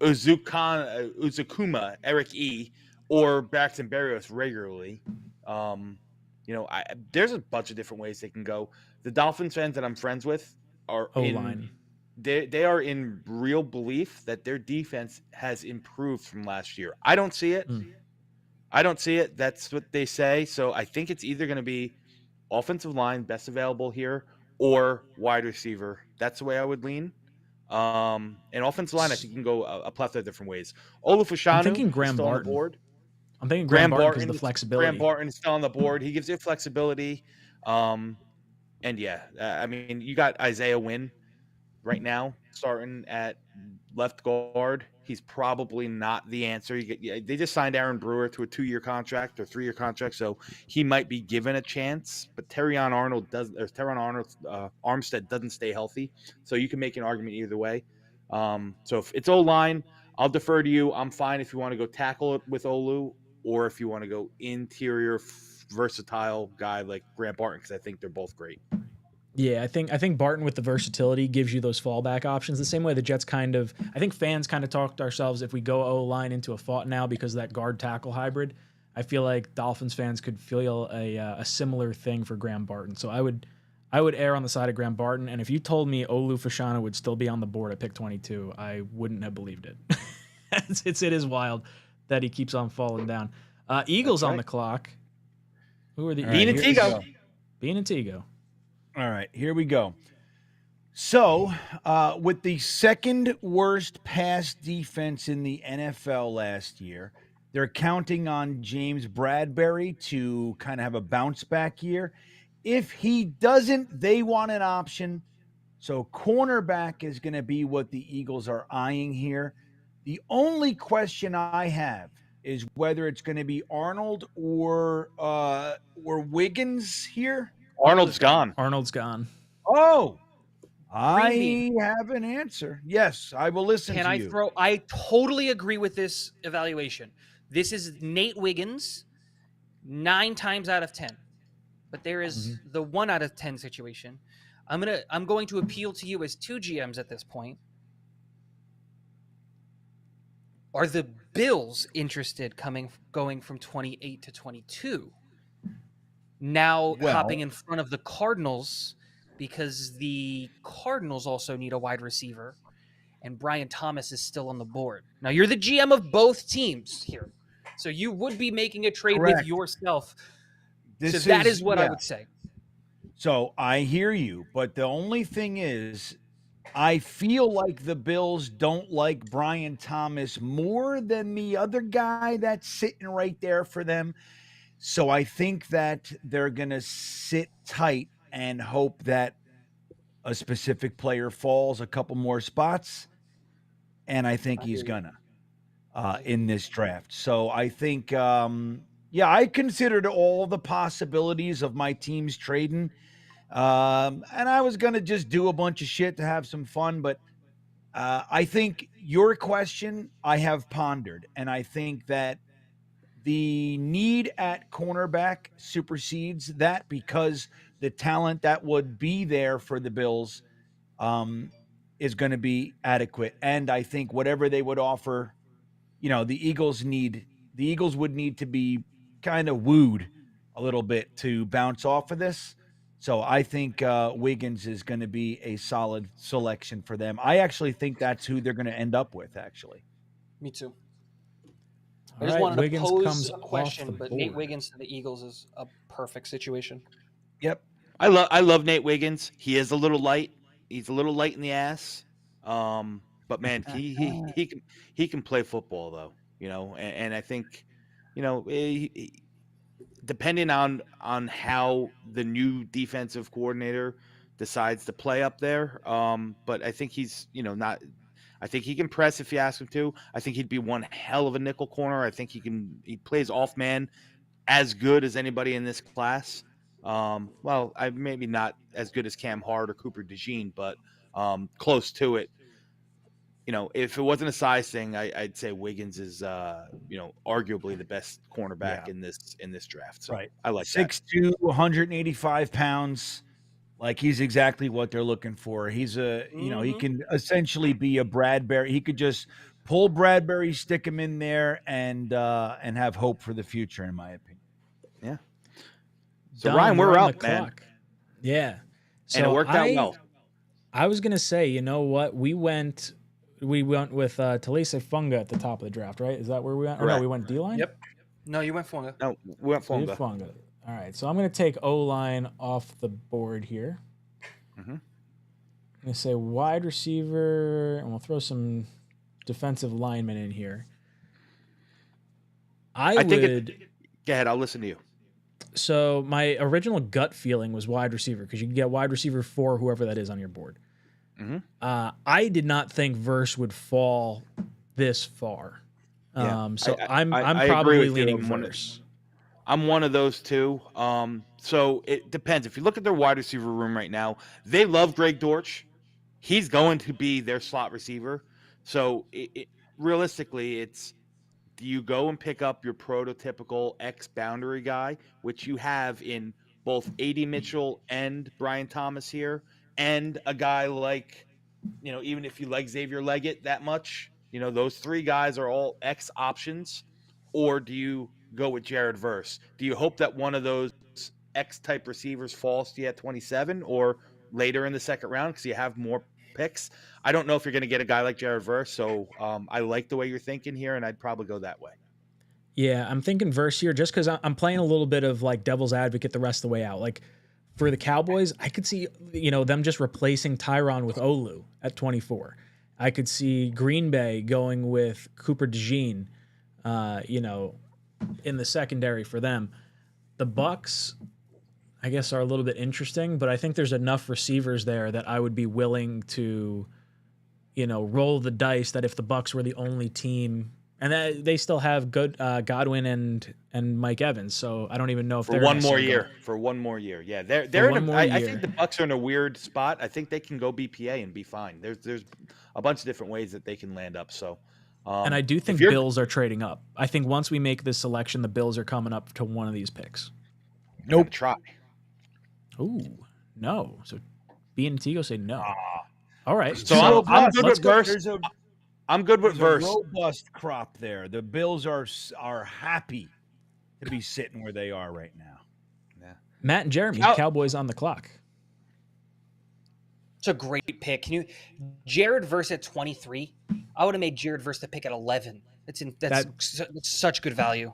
Uzukuma, Eric E, or Braxton Berrios regularly. There's a bunch of different ways they can go. The Dolphins fans that I'm friends with are O-line. They are in real belief that their defense has improved from last year. I don't see it. I don't see it. That's what they say. So I think it's either going to be offensive line, best available here, or wide receiver. That's the way I would lean. And offensive line, I think you can go a plethora of different ways. Olufashanu I'm thinking is still on the board. I'm thinking Graham Barton because of the flexibility. Graham Barton is still on the board. He gives you flexibility. And I mean, you got Isaiah Wynn right now starting at left guard. He's probably not the answer. They just signed Aaron Brewer to a 2-year contract or 3-year contract, so he might be given a chance. But Armstead doesn't stay healthy, so you can make an argument either way. So if it's O-line, I'll defer to you. I'm fine if you want to go tackle it with Olu, or if you want to go interior versatile guy like Grant Barton, because I think they're both great. Yeah, I think Barton with the versatility gives you those fallback options. The same way the Jets I think fans kind of talked ourselves if we go O-line into a fault now because of that guard tackle hybrid. I feel like Dolphins fans could feel a similar thing for Graham Barton. So I would err on the side of Graham Barton. And if you told me Olufashanu would still be on the board at pick 22, I wouldn't have believed it. It is wild that he keeps on falling down. Eagles on the clock. Who are the Bean and Tego? Bean and Tego. All right, here we go. So, with the second worst pass defense in the NFL last year, they're counting on James Bradbury to kind of have a bounce back year. If he doesn't, they want an option. So, cornerback is going to be what the Eagles are eyeing here. The only question I have is whether it's going to be Arnold or Wiggins here. Arnold's gone. Oh, I have an answer. Yes, I will listen to you. I totally agree with this evaluation. This is Nate Wiggins 9 times out of 10. But there is the 1 out of 10 situation. I'm going to appeal to you as 2 GMs at this point. Are the Bills interested going from 28 to 22? Now hopping in front of the Cardinals because the Cardinals also need a wide receiver and Brian Thomas is still on the board. Now you're the GM of both teams here. So you would be making a trade with yourself. That is what I would say. So I hear you, but the only thing is I feel like the Bills don't like Brian Thomas more than the other guy that's sitting right there for them. So I think that they're going to sit tight and hope that a specific player falls a couple more spots. And I think he's going to in this draft. So I think, I considered all the possibilities of my teams trading. And I was going to just do a bunch of shit to have some fun. But I think your question I have pondered. And I think that the need at cornerback supersedes that because the talent that would be there for the Bills is going to be adequate. And I think whatever they would offer, the Eagles would need to be kind of wooed a little bit to bounce off of this. So I think Wiggins is going to be a solid selection for them. I actually think that's who they're going to end up with, actually. Me too. I just wanted to pose a question, but Nate Wiggins to the Eagles is a perfect situation. Yep. I love Nate Wiggins. He is a little light. He's a little light in the ass. But man, he can play football though, and I think, depending on how the new defensive coordinator decides to play up there. But I think he's, I think he can press if you ask him to. I think he'd be one hell of a nickel corner. I think he plays off man as good as anybody in this class. Maybe not as good as Cam Hart or Cooper DeJean, but close to it. if it wasn't a size thing, I'd say Wiggins is, arguably the best cornerback in this draft. So Right. I like that. 6'2", 185 pounds. Like he's exactly what they're looking for. He's he can essentially be a Bradbury. He could just pull Bradbury, stick him in there, and have hope for the future, in my opinion. Yeah. So Dom, Ryan, we're on up, the man. clock. Yeah. So And it worked out well. I was gonna say, you know what? We went with 𝐃𝐨𝐦 𝐂 at the top of the draft, right? Is that where we went? Or no, Correct. we went D-line? Yep. No, you went Fonga. No, we went We did Fonga. Fonga. All right, so I'm going to take O-line off the board here. Mm-hmm. I'm going to say wide receiver, and we'll throw some defensive linemen in here. I would. Go ahead, I'll listen to you. So my original gut feeling was wide receiver because you can get wide receiver 4, whoever that is on your board. Mm-hmm. I did not think Verse would fall this far. Yeah. I'm I probably agree with you. leaning Verse. I'm one of those two. So it depends. If you look at their wide receiver room right now, they love Greg Dortch. He's going to be their slot receiver. So realistically, it's, do you go and pick up your prototypical ex-boundary guy, which you have in both A.D. Mitchell and Brian Thomas here, and a guy like, even if you like Xavier Leggett that much, those 3 guys are all X options, or do you go with Jared Verse? Do you hope that one of those X-type receivers falls to you at 27 or later in the second round because you have more picks? I don't know if you're going to get a guy like Jared Verse, so I like the way you're thinking here, and I'd probably go that way. Yeah, I'm thinking Verse here just because I'm playing a little bit of like devil's advocate the rest of the way out. Like for the Cowboys, I could see them just replacing Tyron with Olu at 24. I could see Green Bay going with Cooper DeJean, in the secondary for them. The Bucs, I guess, are a little bit interesting, but I think there's enough receivers there that I would be willing to, roll the dice that if the Bucs were the only team, and that they still have good Godwin and Mike Evans, so I don't even know if for they're one more necessarily year. going. For one more year, yeah, they're in I think the Bucs are in a weird spot. I think they can go BPA and be fine. There's a bunch of different ways that they can land up. So. And I do think Bills are trading up. I think once we make this selection, the Bills are coming up to one of these picks. Nope. Try. Ooh, no. So B and T go say no. All right. So I'm good with Verse. I'm good with Verse. Robust crop there. The Bills are happy to be sitting where they are right now. Yeah. Matt and Jeremy, Cowboys on the clock. It's a great pick. Jared Verse at 23? I would have made Jared Verse the pick at 11. That's such good value.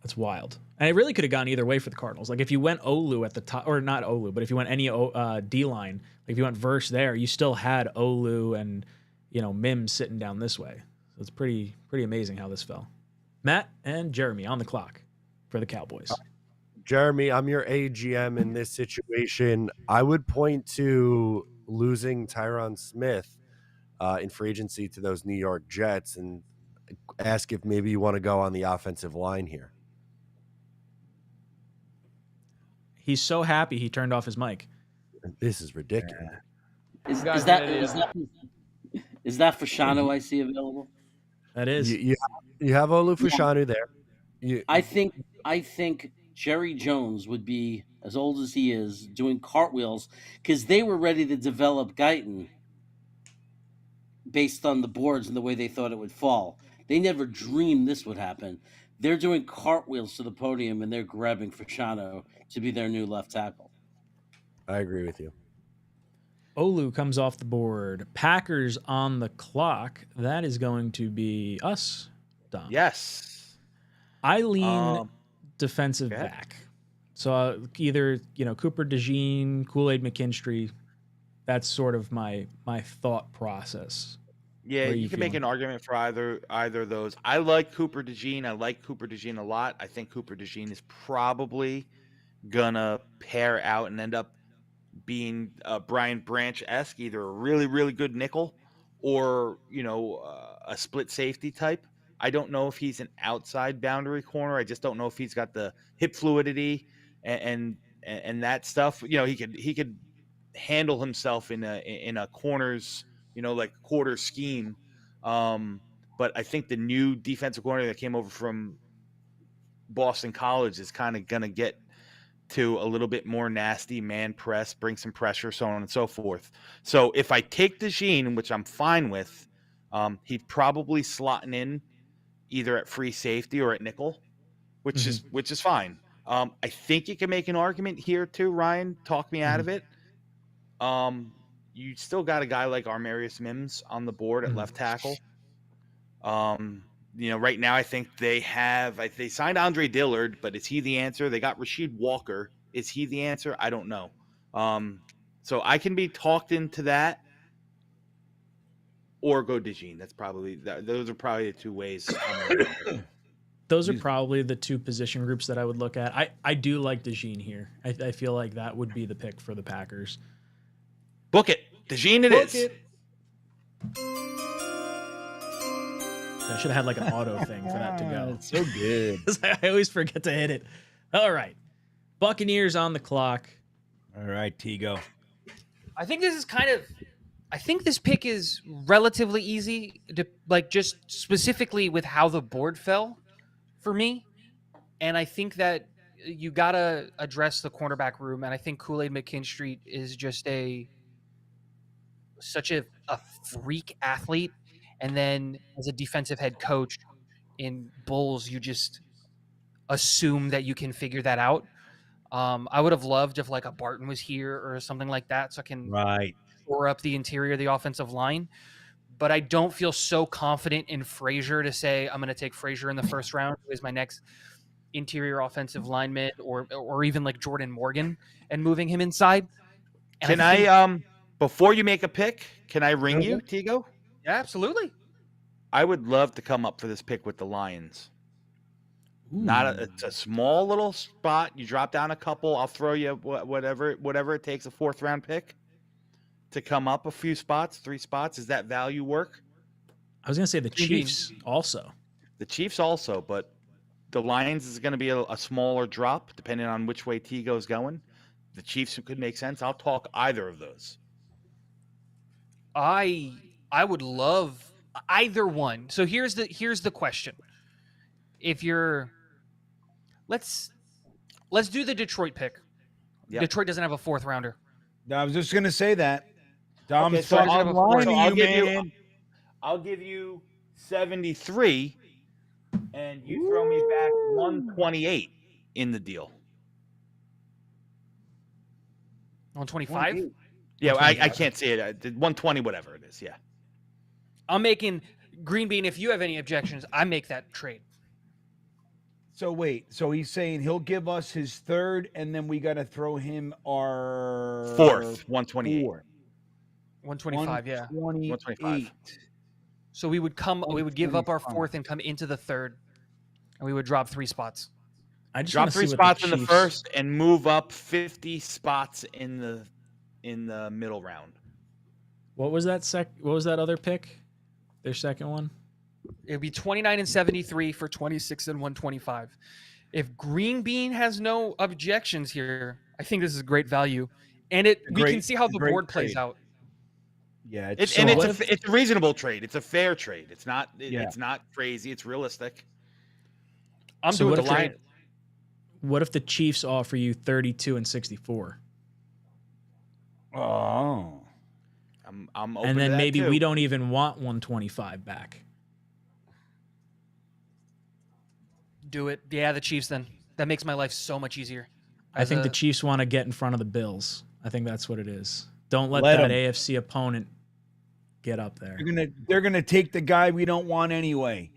That's wild. And it really could have gone either way for the Cardinals. Like if you went Olu at the top, or not Olu, but if you went any D-line, like if you went Verse there, you still had Olu and Mims sitting down this way. So it's pretty amazing how this fell. Matt and Jeremy on the clock for the Cowboys. Jeremy, I'm your AGM in this situation. I would point to losing Tyron Smith in free agency to those New York Jets and ask if maybe you want to go on the offensive line here. He's so happy he turned off his mic. This is ridiculous. Is that for Shano I see available? That is. You have Olu Fashanu there. I think Jerry Jones would be, as old as he is, doing cartwheels because they were ready to develop Guyton based on the boards and the way they thought it would fall. They never dreamed this would happen. They're doing cartwheels to the podium and they're grabbing Fashanu to be their new left tackle. I agree with you. Olu comes off the board. Packers on the clock. That is going to be us, Dom. Yes. I lean defensive back. So either, Cooper DeJean, 𝐂𝐮 McKinstry. That's sort of my thought process. Yeah, you can make an argument for either of those. I like Cooper DeJean. I like Cooper DeJean a lot. I think Cooper DeJean is probably gonna pair out and end up being Brian Branch-esque, either a really, really good nickel or, a split safety type. I don't know if he's an outside boundary corner. I just don't know if he's got the hip fluidity and that stuff. He could handle himself in a corners, like quarter scheme. But I think the new defensive coordinator that came over from Boston College is kind of going to get to a little bit more nasty man press, bring some pressure, so on and so forth. So if I take 𝐒𝐮, which I'm fine with, he'd probably slotting in either at free safety or at nickel, which is fine. I think you can make an argument here too, Ryan. Talk me out of it. You still got a guy like Armarius Mims on the board at left tackle. Right now I think they signed Andre Dillard, but is he the answer? They got Rasheed Walker. Is he the answer? I don't know. So I can be talked into that or go 𝐒𝐮. Those are probably the two ways. Those are probably the two position groups that I would look at. I do like 𝐒𝐮 here. I feel like that would be the pick for the Packers. Book it. 𝐒𝐮 it is. I should have had like an auto thing for that to go. It's so good. I always forget to hit it. All right. Buccaneers on the clock. All right, 𝐃𝐨𝐦. I think this pick is relatively easy, just specifically with how the board fell for me. And I think that you got to address the cornerback room. And I think Kool-Aid McKinstry is just such a freak athlete. And then as a defensive head coach in Bulls, you just assume that you can figure that out. I would have loved if like a Barton was here or something like that, so I can shore up the interior of the offensive line. But I don't feel so confident in Frazier to say I'm going to take Frazier in the first round, who is my next interior offensive lineman, or even like Jordan Morgan and moving him inside. And I before you make a pick, can I ring you, 𝐃𝐨𝐦? Yeah, absolutely. I would love to come up for this pick with the Lions. It's a small little spot. You drop down a couple. I'll throw you whatever it takes, a 4th round pick to come up a few spots, 3 spots. Does that value work? I was going to say the Chiefs also. The Chiefs also, but the Lions is going to be a smaller drop depending on which way 𝐃𝐨𝐦 is going. The Chiefs could make sense. I'll talk either of those. I would love either one. So here's the question. If you're let's do the Detroit pick. Yep. Detroit doesn't have a 4th rounder. I was just gonna say that. Dom, okay, so I'll give you 73, and you throw me back 128 in the deal. 125? Yeah, I can't say it. 120, whatever it is. Yeah. I'm making Green Bean. If you have any objections, I make that trade. So wait, so he's saying he'll give us his 3rd, and then we got to throw him our 4th, 128. 125, yeah. 125. So we would give up our 4th and come into the 3rd, and we would drop 3 spots. I just drop 3 spots in the 1st and move up 50 spots in the middle round. What was that What was that other pick? Their second one? It'd be 29 and 73 for 26 and 125. If Green Bean has no objections here, I think this is great value, and we can see how the board plays out. Yeah, it's a reasonable trade. It's a fair trade. It's not crazy. It's realistic. I'm doing the line. What if the Chiefs offer you 32 and 64? Oh, I'm open and then to that maybe too. We don't even want 125 back. Do it. Yeah, the Chiefs then. That makes my life so much easier. I think the Chiefs want to get in front of the Bills. I think that's what it is. Don't let that AFC opponent get up there. They're gonna take the guy we don't want anyway.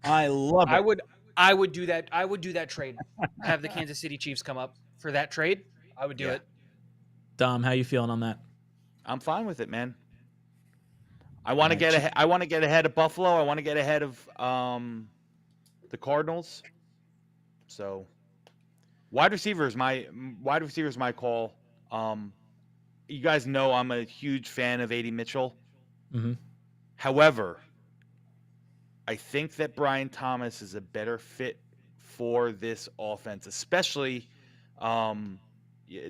I love it. I would do that. I would do that trade. Have the Kansas City Chiefs come up for that trade. I would do it. Dom, how you feeling on that? I'm fine with it, man. I want to get ahead. I want to get ahead of Buffalo. I want to get ahead of the Cardinals. So, wide receiver is my call. You guys know I'm a huge fan of A.D. Mitchell. Mm-hmm. However, I think that Brian Thomas is a better fit for this offense, especially,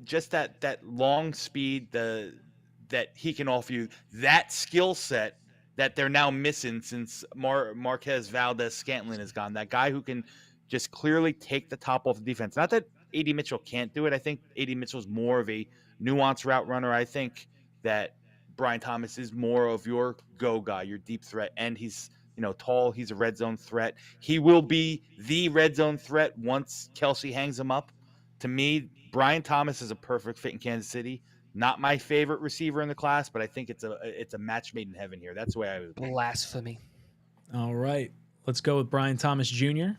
just that long speed, that he can offer you, that skill set that they're now missing since Marquez Valdez-Scantling is gone. That guy who can just clearly take the top off the defense. Not that A.D. Mitchell can't do it. I think A.D. Mitchell's more of a nuanced route runner. I think that Brian Thomas is more of your go guy, your deep threat, and he's tall. He's a red zone threat. He will be the red zone threat once 𝐃𝐨𝐦 hangs him up. To me, Brian Thomas is a perfect fit in Kansas City. Not my favorite receiver in the class, but I think it's a match made in heaven here. That's the way I would. Blasphemy. All right, let's go with Brian Thomas Jr.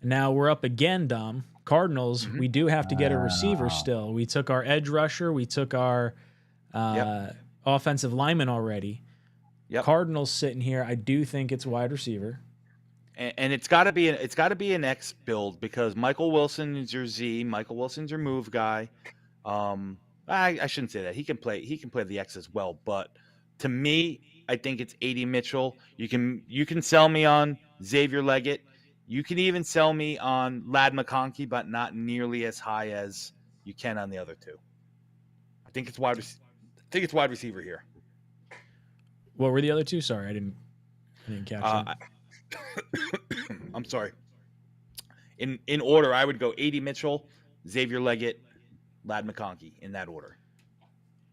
Now we're up again, Dom. Cardinals, we do have to get a receiver still. We took our edge rusher. We took our offensive lineman already. Yep. Cardinals sitting here. I do think it's wide receiver. And it's got to be an X build because Michael Wilson is your Z. Michael Wilson's your move guy. I shouldn't say that. He can play the X as well, but to me, I think it's A.D. Mitchell. You can sell me on Xavier Leggett. You can even sell me on Ladd McConkey, but not nearly as high as you can on the other two. I think it's wide receiver here. What were the other two? Sorry, I didn't catch that. I'm sorry. In order, I would go A.D. Mitchell, Xavier Leggett, Ladd McConkey in that order.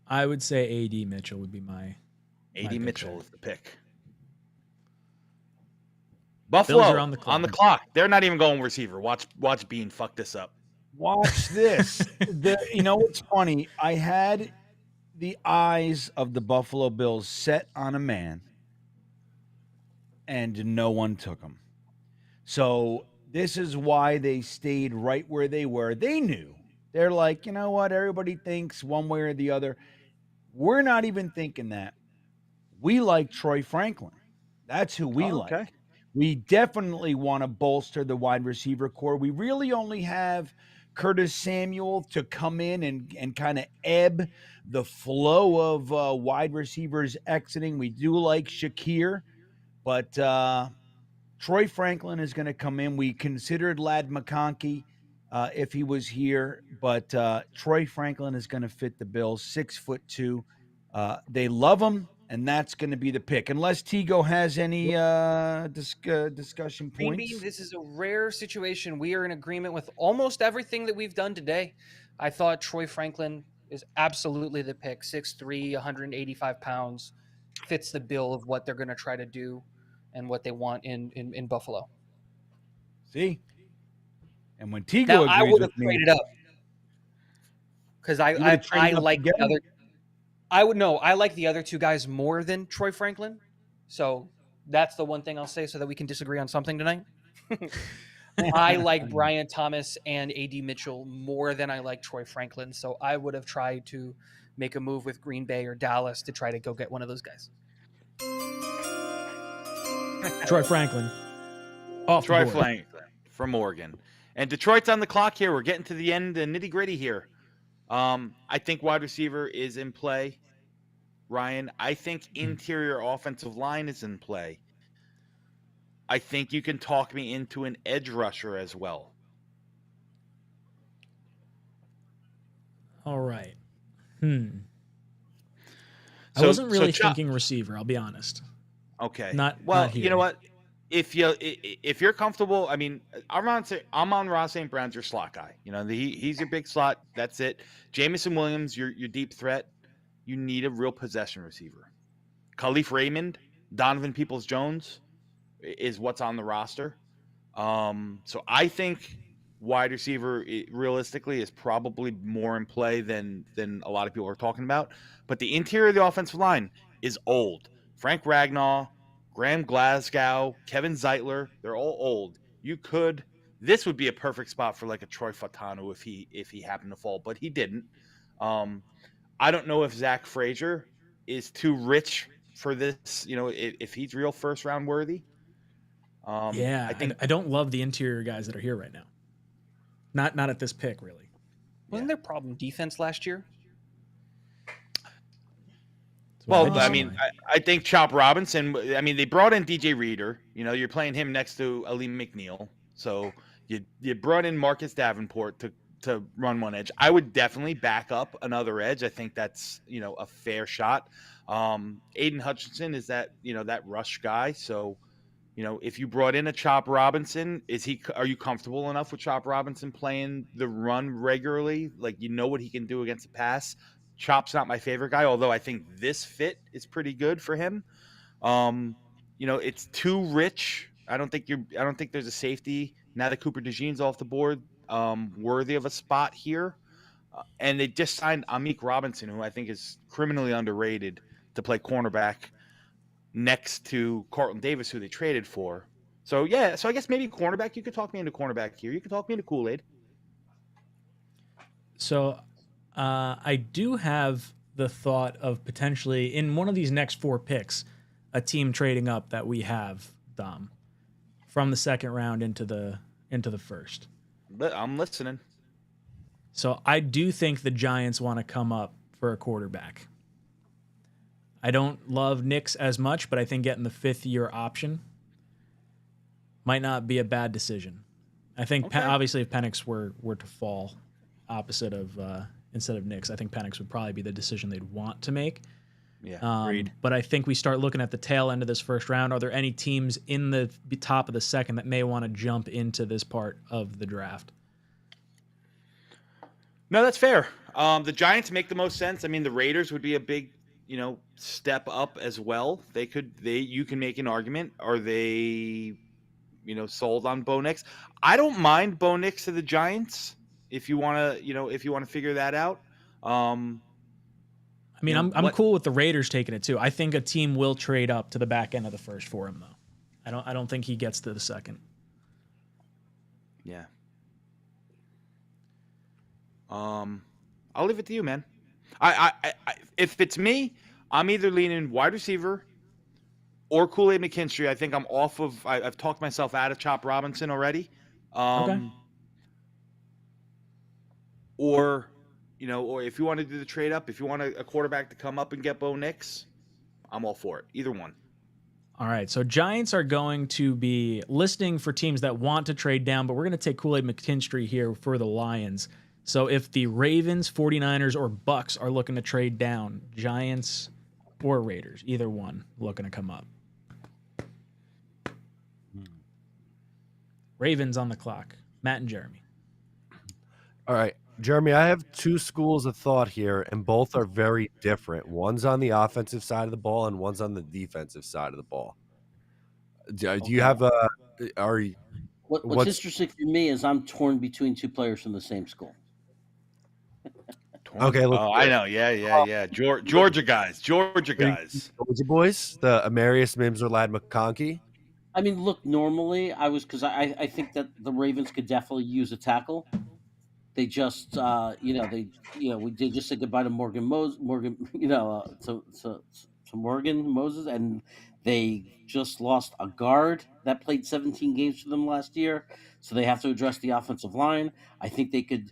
I would say A.D. Mitchell would be my A.D. Mitchell is the pick. Buffalo Bills are on the clock. They're not even going receiver. Watch Bean fuck this up. Watch this. What's funny? I had the eyes of the Buffalo Bills set on a man, and no one took him. So this is why they stayed right where they were. They knew. They're like, you know what? Everybody thinks one way or the other. We're not even thinking that. We like Troy Franklin. That's who we like. Okay. We definitely want to bolster the wide receiver core. We really only have Curtis Samuel to come in and kind of ebb the flow of wide receivers exiting. We do like Shakir, but Troy Franklin is going to come in. We considered Ladd McConkey if he was here, but Troy Franklin is going to fit the Bills, 6'2". They love him, and that's going to be the pick. Unless Tigo has any discussion points. Maybe this is a rare situation. We are in agreement with almost everything that we've done today. I thought Troy Franklin is absolutely the pick. 6'3", 185 pounds, fits the bill of what they're going to try to do and what they want in Buffalo. See? And when Tigo Now, agrees I would have with me, traded up because I like the other. I like the other two guys more than Troy Franklin. So that's the one thing I'll say so that we can disagree on something tonight. I like Brian Thomas and A.D. Mitchell more than I like Troy Franklin. So I would have tried to make a move with Green Bay or Dallas to try to go get one of those guys. Troy Franklin. Troy Franklin from Oregon. And Detroit's on the clock here. We're getting to the end, the nitty-gritty here. I think wide receiver is in play, Ryan. I think interior offensive line is in play. I think you can talk me into an edge rusher as well. All right. I wasn't really thinking receiver, I'll be honest. Okay. Not you know what? If you're comfortable, I mean, Amon-Ra St. Brown's your slot guy. He's your big slot. That's it. Jameson Williams, your deep threat. You need a real possession receiver. Khalif Raymond, Donovan Peoples-Jones is what's on the roster. So I think wide receiver realistically is probably more in play than a lot of people are talking about. But the interior of the offensive line is old. Frank Ragnow, Graham Glasgow, Kevin Zeitler, they're all old. This would be a perfect spot for like a Troy Fautanu if he happened to fall, but he didn't. I don't know if Zach Frazier is too rich for this, if he's real first round worthy. I don't love the interior guys that are here right now. Not at this pick, really. Wasn't their problem defense last year? Well, I mean, I think Chop Robinson, I mean, they brought in DJ Reader. You're playing him next to Ali McNeil. So you brought in Marcus Davenport to run one edge. I would definitely back up another edge. I think that's a fair shot. Aiden Hutchinson is that that rush guy. So if you brought in a Chop Robinson, are you comfortable enough with Chop Robinson playing the run regularly? Like what he can do against the pass. Chop's not my favorite guy, although I think this fit is pretty good for him. It's too rich. I don't think there's a safety now that Cooper DeJean's off the board, worthy of a spot here. And they just signed Amik Robinson, who I think is criminally underrated, to play cornerback next to Carlton Davis, who they traded for. So I guess maybe cornerback. You could talk me into cornerback here. You could talk me into Kool-Aid. So I do have the thought of potentially in one of these next 4 picks, a team trading up that we have, Dom, from the second round into the first. I'm listening. So I do think the Giants want to come up for a quarterback. I don't love Nix as much, but I think getting the 5th-year option might not be a bad decision. I think obviously if Penix were to fall opposite of instead of Nix, I think Penix would probably be the decision they'd want to make. Yeah, agreed. But I think we start looking at the tail end of this first round. Are there any teams in the top of the second that may want to jump into this part of the draft? No, that's fair. The Giants make the most sense. I mean, the Raiders would be a big, step up as well. You can make an argument. Are they, sold on Bo Nix? I don't mind Bo Nix to the Giants if you want to figure that out. I mean, I'm cool with the Raiders taking it too. I think a team will trade up to the back end of the first for him, though. I don't think he gets to the second. Yeah. I'll leave it to you, man. I if it's me, I'm either leaning wide receiver or Kool-Aid McKinstry. I think I'm off of. I've talked myself out of Chop Robinson already. Okay. Or if you want to do the trade up, if you want a quarterback to come up and get Bo Nix, I'm all for it. Either one. All right, so Giants are going to be listing for teams that want to trade down, but we're going to take Kool-Aid McKinstry here for the Lions. So if the Ravens, 49ers, or Bucks are looking to trade down, Giants or Raiders, either one looking to come up. Ravens on the clock. Matt and Jeremy. All right. Jeremy, I have 2 schools of thought here, and both are very different. One's on the offensive side of the ball, and one's on the defensive side of the ball. Do you have a? What's interesting for me is I'm torn between 2 players from the same school. Okay, look. I know. Yeah. Georgia guys. Georgia boys. The Amarius Mims or Lad McConkey. I mean, look. Normally, because I think that the Ravens could definitely use a tackle. They just, they just said goodbye to Morgan, to Morgan Moses, and they just lost a guard that played 17 games for them last year, so they have to address the offensive line. I think they could,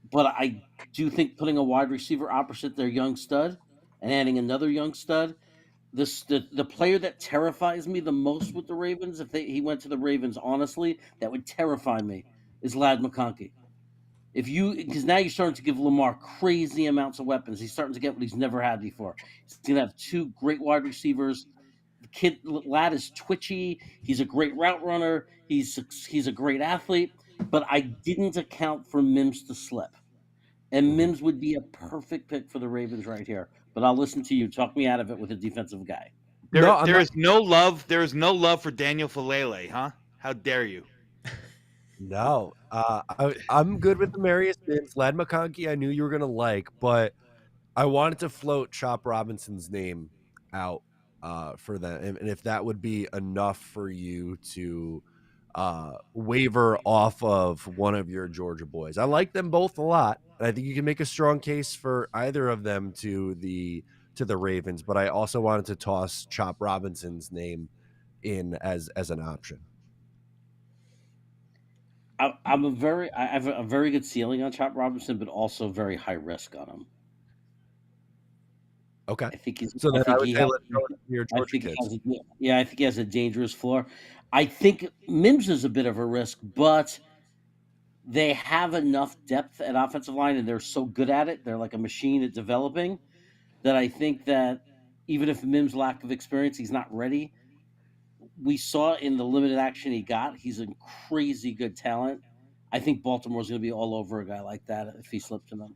but I do think putting a wide receiver opposite their young stud and adding another young stud, the player that terrifies me the most with the Ravens, if he went to the Ravens, honestly, that would terrify me, is Lad McConkey. Because now you're starting to give Lamar crazy amounts of weapons. He's starting to get what he's never had before. He's going to have 2 great wide receivers. The lad is twitchy. He's a great route runner. He's a great athlete. But I didn't account for Mims to slip. And Mims would be a perfect pick for the Ravens right here. But I'll listen to you. Talk me out of it with a defensive guy. There is no love for Daniel Falele, huh? How dare you? No, I'm good with the Marius Mims. Lad McConkey I knew you were going to like, but I wanted to float Chop Robinson's name out for that. And if that would be enough for you to waiver off of one of your Georgia boys. I like them both a lot. And I think you can make a strong case for either of them to the Ravens, but I also wanted to toss Chop Robinson's name in as an option. I have a very good ceiling on Chop Robinson, but also very high risk on him. Okay. I think he's. So then I would say let's go to your I Georgia think kids. I think he has a dangerous floor. I think Mims is a bit of a risk, but they have enough depth at offensive line, and they're so good at it. They're like a machine at developing that I think that even if Mims' lack of experience, he's not ready. We saw in the limited action he got, he's a crazy good talent. I think Baltimore's going to be all over a guy like that if he slips to them.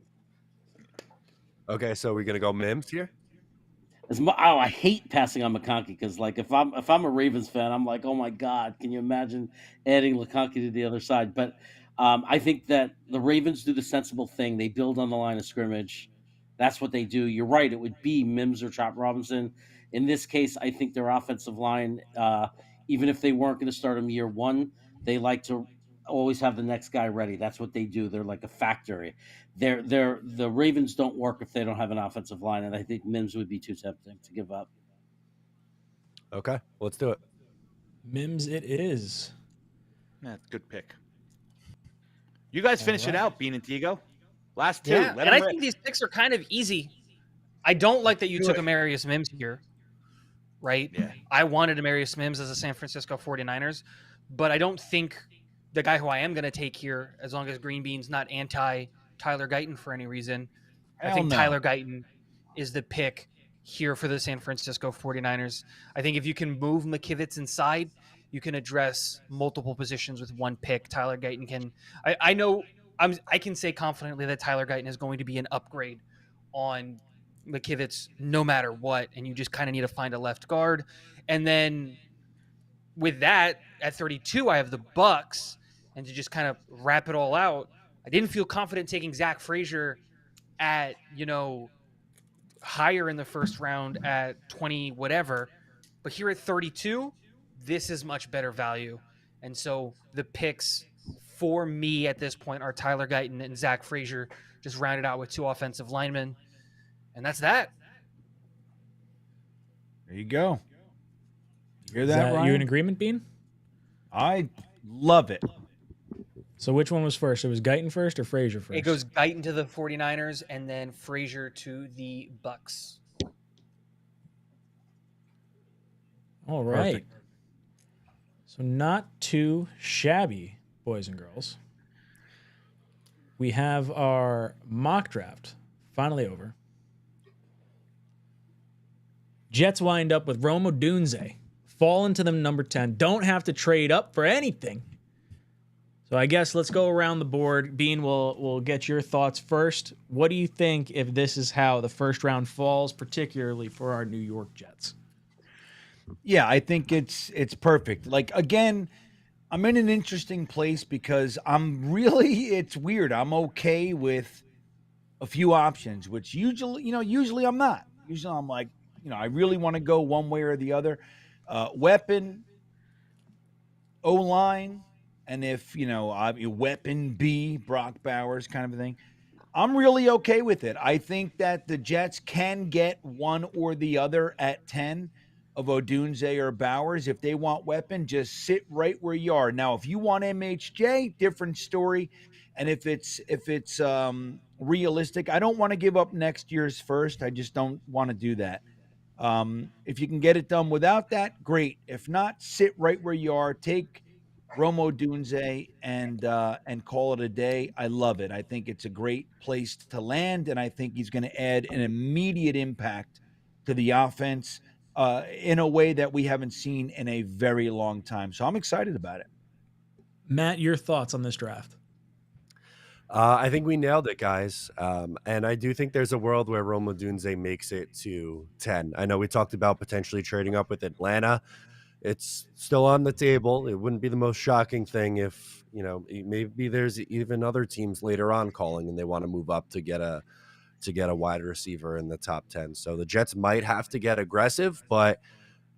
Okay, so we're gonna go Mims here. I hate passing on McConkey because, like, if I'm a Ravens fan, I'm like, oh my god, can you imagine adding McConkey to the other side? But I think that the Ravens do the sensible thing. They build on the line of scrimmage. That's what they do. You're right. It would be Mims or Chop Robinson. In this case, I think their offensive line, even if they weren't going to start him year one, they like to always have the next guy ready. That's what they do. They're like a factory. The Ravens don't work if they don't have an offensive line, and I think Mims would be too tempting to give up. Okay, let's do it. Mims it is. That's good pick. You guys finish it out, Bean and Tigo. Last two. Yeah, Let and I 'em think rip. these picks are kind of easy. I don't like that you took Amarius Mims here, right? Yeah. I wanted Amarius Mims as a San Francisco 49ers, but I don't think the guy who I am going to take here, as long as Green Bean's not anti-Tyler Guyton for any reason, I Hell think no. Tyler Guyton is the pick here for the San Francisco 49ers. I think if you can move McKivitz inside, you can address multiple positions with one pick. Tyler Guyton can – I know I can say confidently that Tyler Guyton is going to be an upgrade on McKivitz no matter what, and you just kind of need to find a left guard. And then with that, at 32, I have the Bucks, and to just kind of wrap it all out, I didn't feel confident taking Zach Frazier at, higher in the first round at 20 whatever, but here at 32, this is much better value. And so the picks for me at this point are Tyler Guyton and Zach Frazier, just rounded out with two offensive linemen. And that's that. There you go. You hear Is that, Ryan? you in agreement, Bean? I love it. So which one was first? It was Guyton first or Frazier first? It goes Guyton to the 49ers and then Frazier to the Bucks. All right. Perfect. So not too shabby, boys and girls. We have our mock draft finally over. Jets wind up with Rome Odunze. Fall into them number 10. Don't have to trade up for anything. So I guess let's go around the board. Bean, we'll get your thoughts first. What do you think if this is how the first round falls, particularly for our New York Jets? Yeah, I think it's perfect. Like, again, I'm in an interesting place because it's weird. I'm okay with a few options, which usually I'm not. Usually I'm like, I really want to go one way or the other. Weapon, O-line, and if, weapon B, Brock Bowers kind of a thing, I'm really okay with it. I think that the Jets can get one or the other at 10 of Odunze or Bowers. If they want weapon, just sit right where you are. Now, if you want MHJ, different story. And if it's realistic, I don't want to give up next year's first. I just don't want to do that. If you can get it done without that, great. If not, sit right where you are. Take Rome Odunze and call it a day. I love it. I think it's a great place to land, and I think he's going to add an immediate impact to the offense in a way that we haven't seen in a very long time. So I'm excited about it. Matt, your thoughts on this draft? I think we nailed it, guys. And I do think there's a world where Rome Odunze makes it to 10. I know we talked about potentially trading up with Atlanta. It's still on the table. It wouldn't be the most shocking thing if, maybe there's even other teams later on calling and they want to move up to get a wide receiver in the top 10. So the Jets might have to get aggressive, but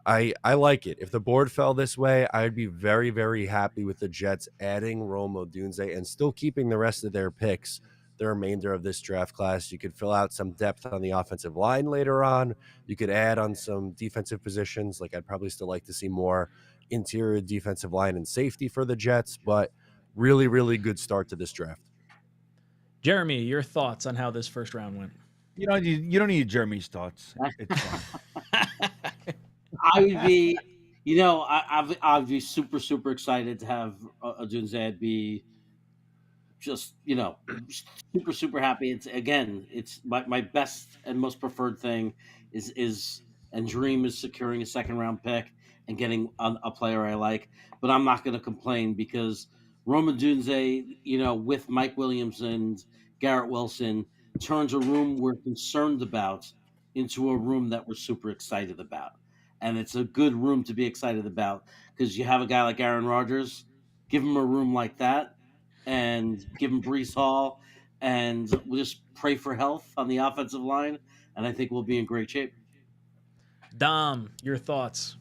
I like it. If the board fell this way, I'd be very, very happy with the Jets adding Rome Odunze and still keeping the rest of their picks, the remainder of this draft class. You could fill out some depth on the offensive line later on. You could add on some defensive positions. Like, I'd probably still like to see more interior defensive line and safety for the Jets, but really, really good start to this draft. Jeremy, your thoughts on how this first round went? You don't need Jeremy's thoughts. It's fine. I would be, I'd be super, super excited to have Odunze be just super super happy. It's my best and most preferred thing is and dream is securing a second round pick and getting a player I like. But I'm not going to complain because Rome Odunze, with Mike Williams and Garrett Wilson, turns a room we're concerned about into a room that we're super excited about. And it's a good room to be excited about because you have a guy like Aaron Rodgers, give him a room like that, and give him Brees Hall, and we'll just pray for health on the offensive line, and I think we'll be in great shape. Dom, your thoughts?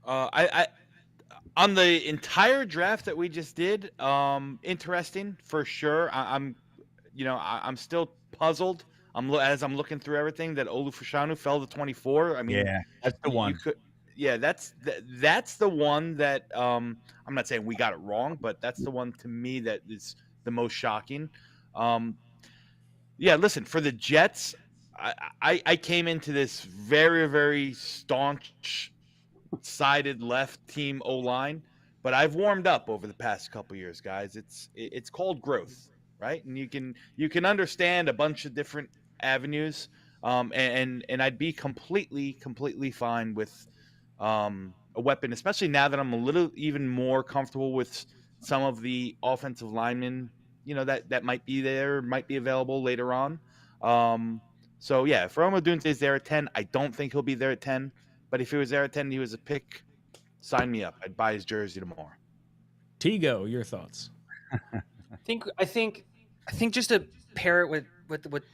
I on the entire draft that we just did, interesting for sure. I'm still puzzled. As I'm looking through everything that Olu fell to 24. I mean, Yeah, that's the one. That's the one that I'm not saying we got it wrong, but that's the one to me that is the most shocking. Listen, for the Jets, I came into this very, very staunch sided left team O-line, but I've warmed up over the past couple years, guys. It's called growth, right? And you can understand a bunch of different avenues, and I'd be completely fine with a weapon, especially now that I'm a little even more comfortable with some of the offensive linemen, that might be there, might be available later on. So yeah, if Rome Odunze is there at 10, I don't think he'll be there at 10. But if he was there at 10, he was a pick, sign me up. I'd buy his jersey tomorrow. Tigo, your thoughts? I think just to pair it with what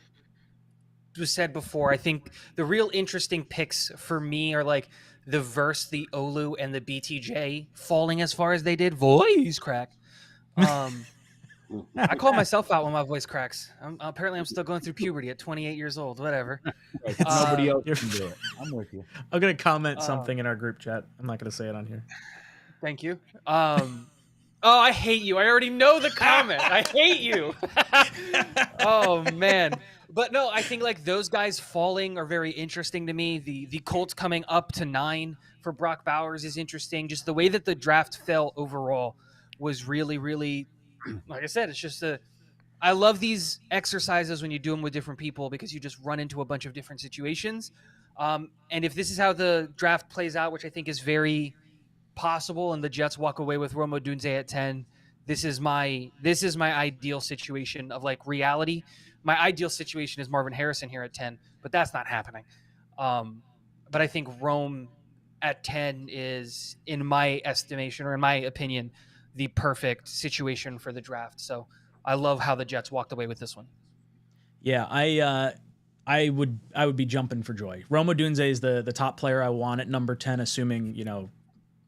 was said before, I think the real interesting picks for me are like the Olu, and the BTJ falling as far as they did. Voice crack. I call myself out when my voice cracks. Apparently, I'm still going through puberty at 28 years old. Whatever. Nobody else can do it. I'm with you. I'm gonna comment something in our group chat. I'm not gonna say it on here. Thank you. I hate you. I already know the comment. I hate you. Oh man. But no, I think like those guys falling are very interesting to me. The Colts coming up to 9 for Brock Bowers is interesting. Just the way that the draft fell overall was really, really, like I said, it's just I love these exercises when you do them with different people because you just run into a bunch of different situations. And if this is how the draft plays out, which I think is very possible, and the Jets walk away with Rome Odunze at 10, this is my ideal situation of like reality. My ideal situation is Marvin Harrison here at 10, but that's not happening. But I think Rome at 10 is, in my estimation or in my opinion, the perfect situation for the draft. So I love how the Jets walked away with this one. Yeah, I would be jumping for joy. Rome Odunze is the top player I want at number 10, assuming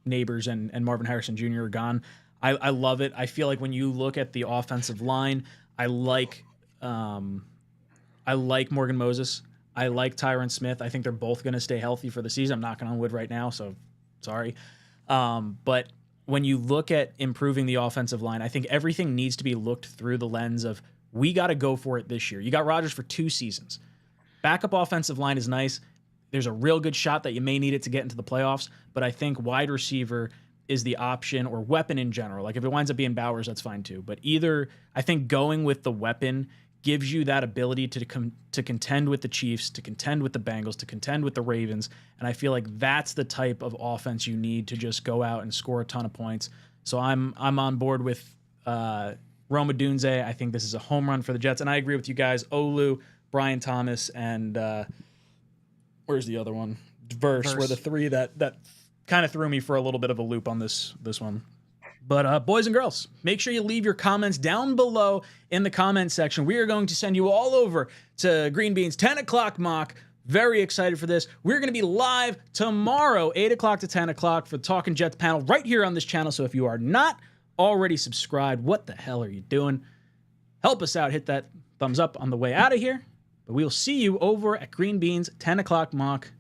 Nabers and Marvin Harrison Jr. are gone. I love it. I feel like when you look at the offensive line, I like Morgan Moses. I like Tyron Smith. I think they're both going to stay healthy for the season. I'm knocking on wood right now, so sorry. But when you look at improving the offensive line, I think everything needs to be looked through the lens of we got to go for it this year. You got Rodgers for 2 seasons. Backup offensive line is nice. There's a real good shot that you may need it to get into the playoffs, but I think wide receiver is the option, or weapon in general. Like if it winds up being Bowers, that's fine too. But either, I think going with the weapon gives you that ability to contend with the Chiefs, to contend with the Bengals, to contend with the Ravens. And I feel like that's the type of offense you need to just go out and score a ton of points. So I'm on board with Rome Odunze. I think this is a home run for the Jets. And I agree with you guys. Olu, Brian Thomas, and where's the other one? Verse were the 3 that kind of threw me for a little bit of a loop on this one. But boys and girls, make sure you leave your comments down below in the comment section. We are going to send you all over to Green Bean's 10 o'clock mock. Very excited for this. We're going to be live tomorrow, 8 o'clock to 10 o'clock for the Talkin' Jets panel right here on this channel. So if you are not already subscribed, what the hell are you doing? Help us out. Hit that thumbs up on the way out of here. But we will see you over at Green Bean's 10 o'clock mock.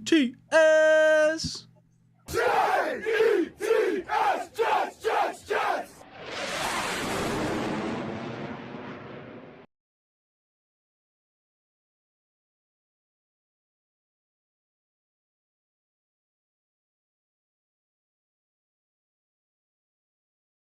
Jets!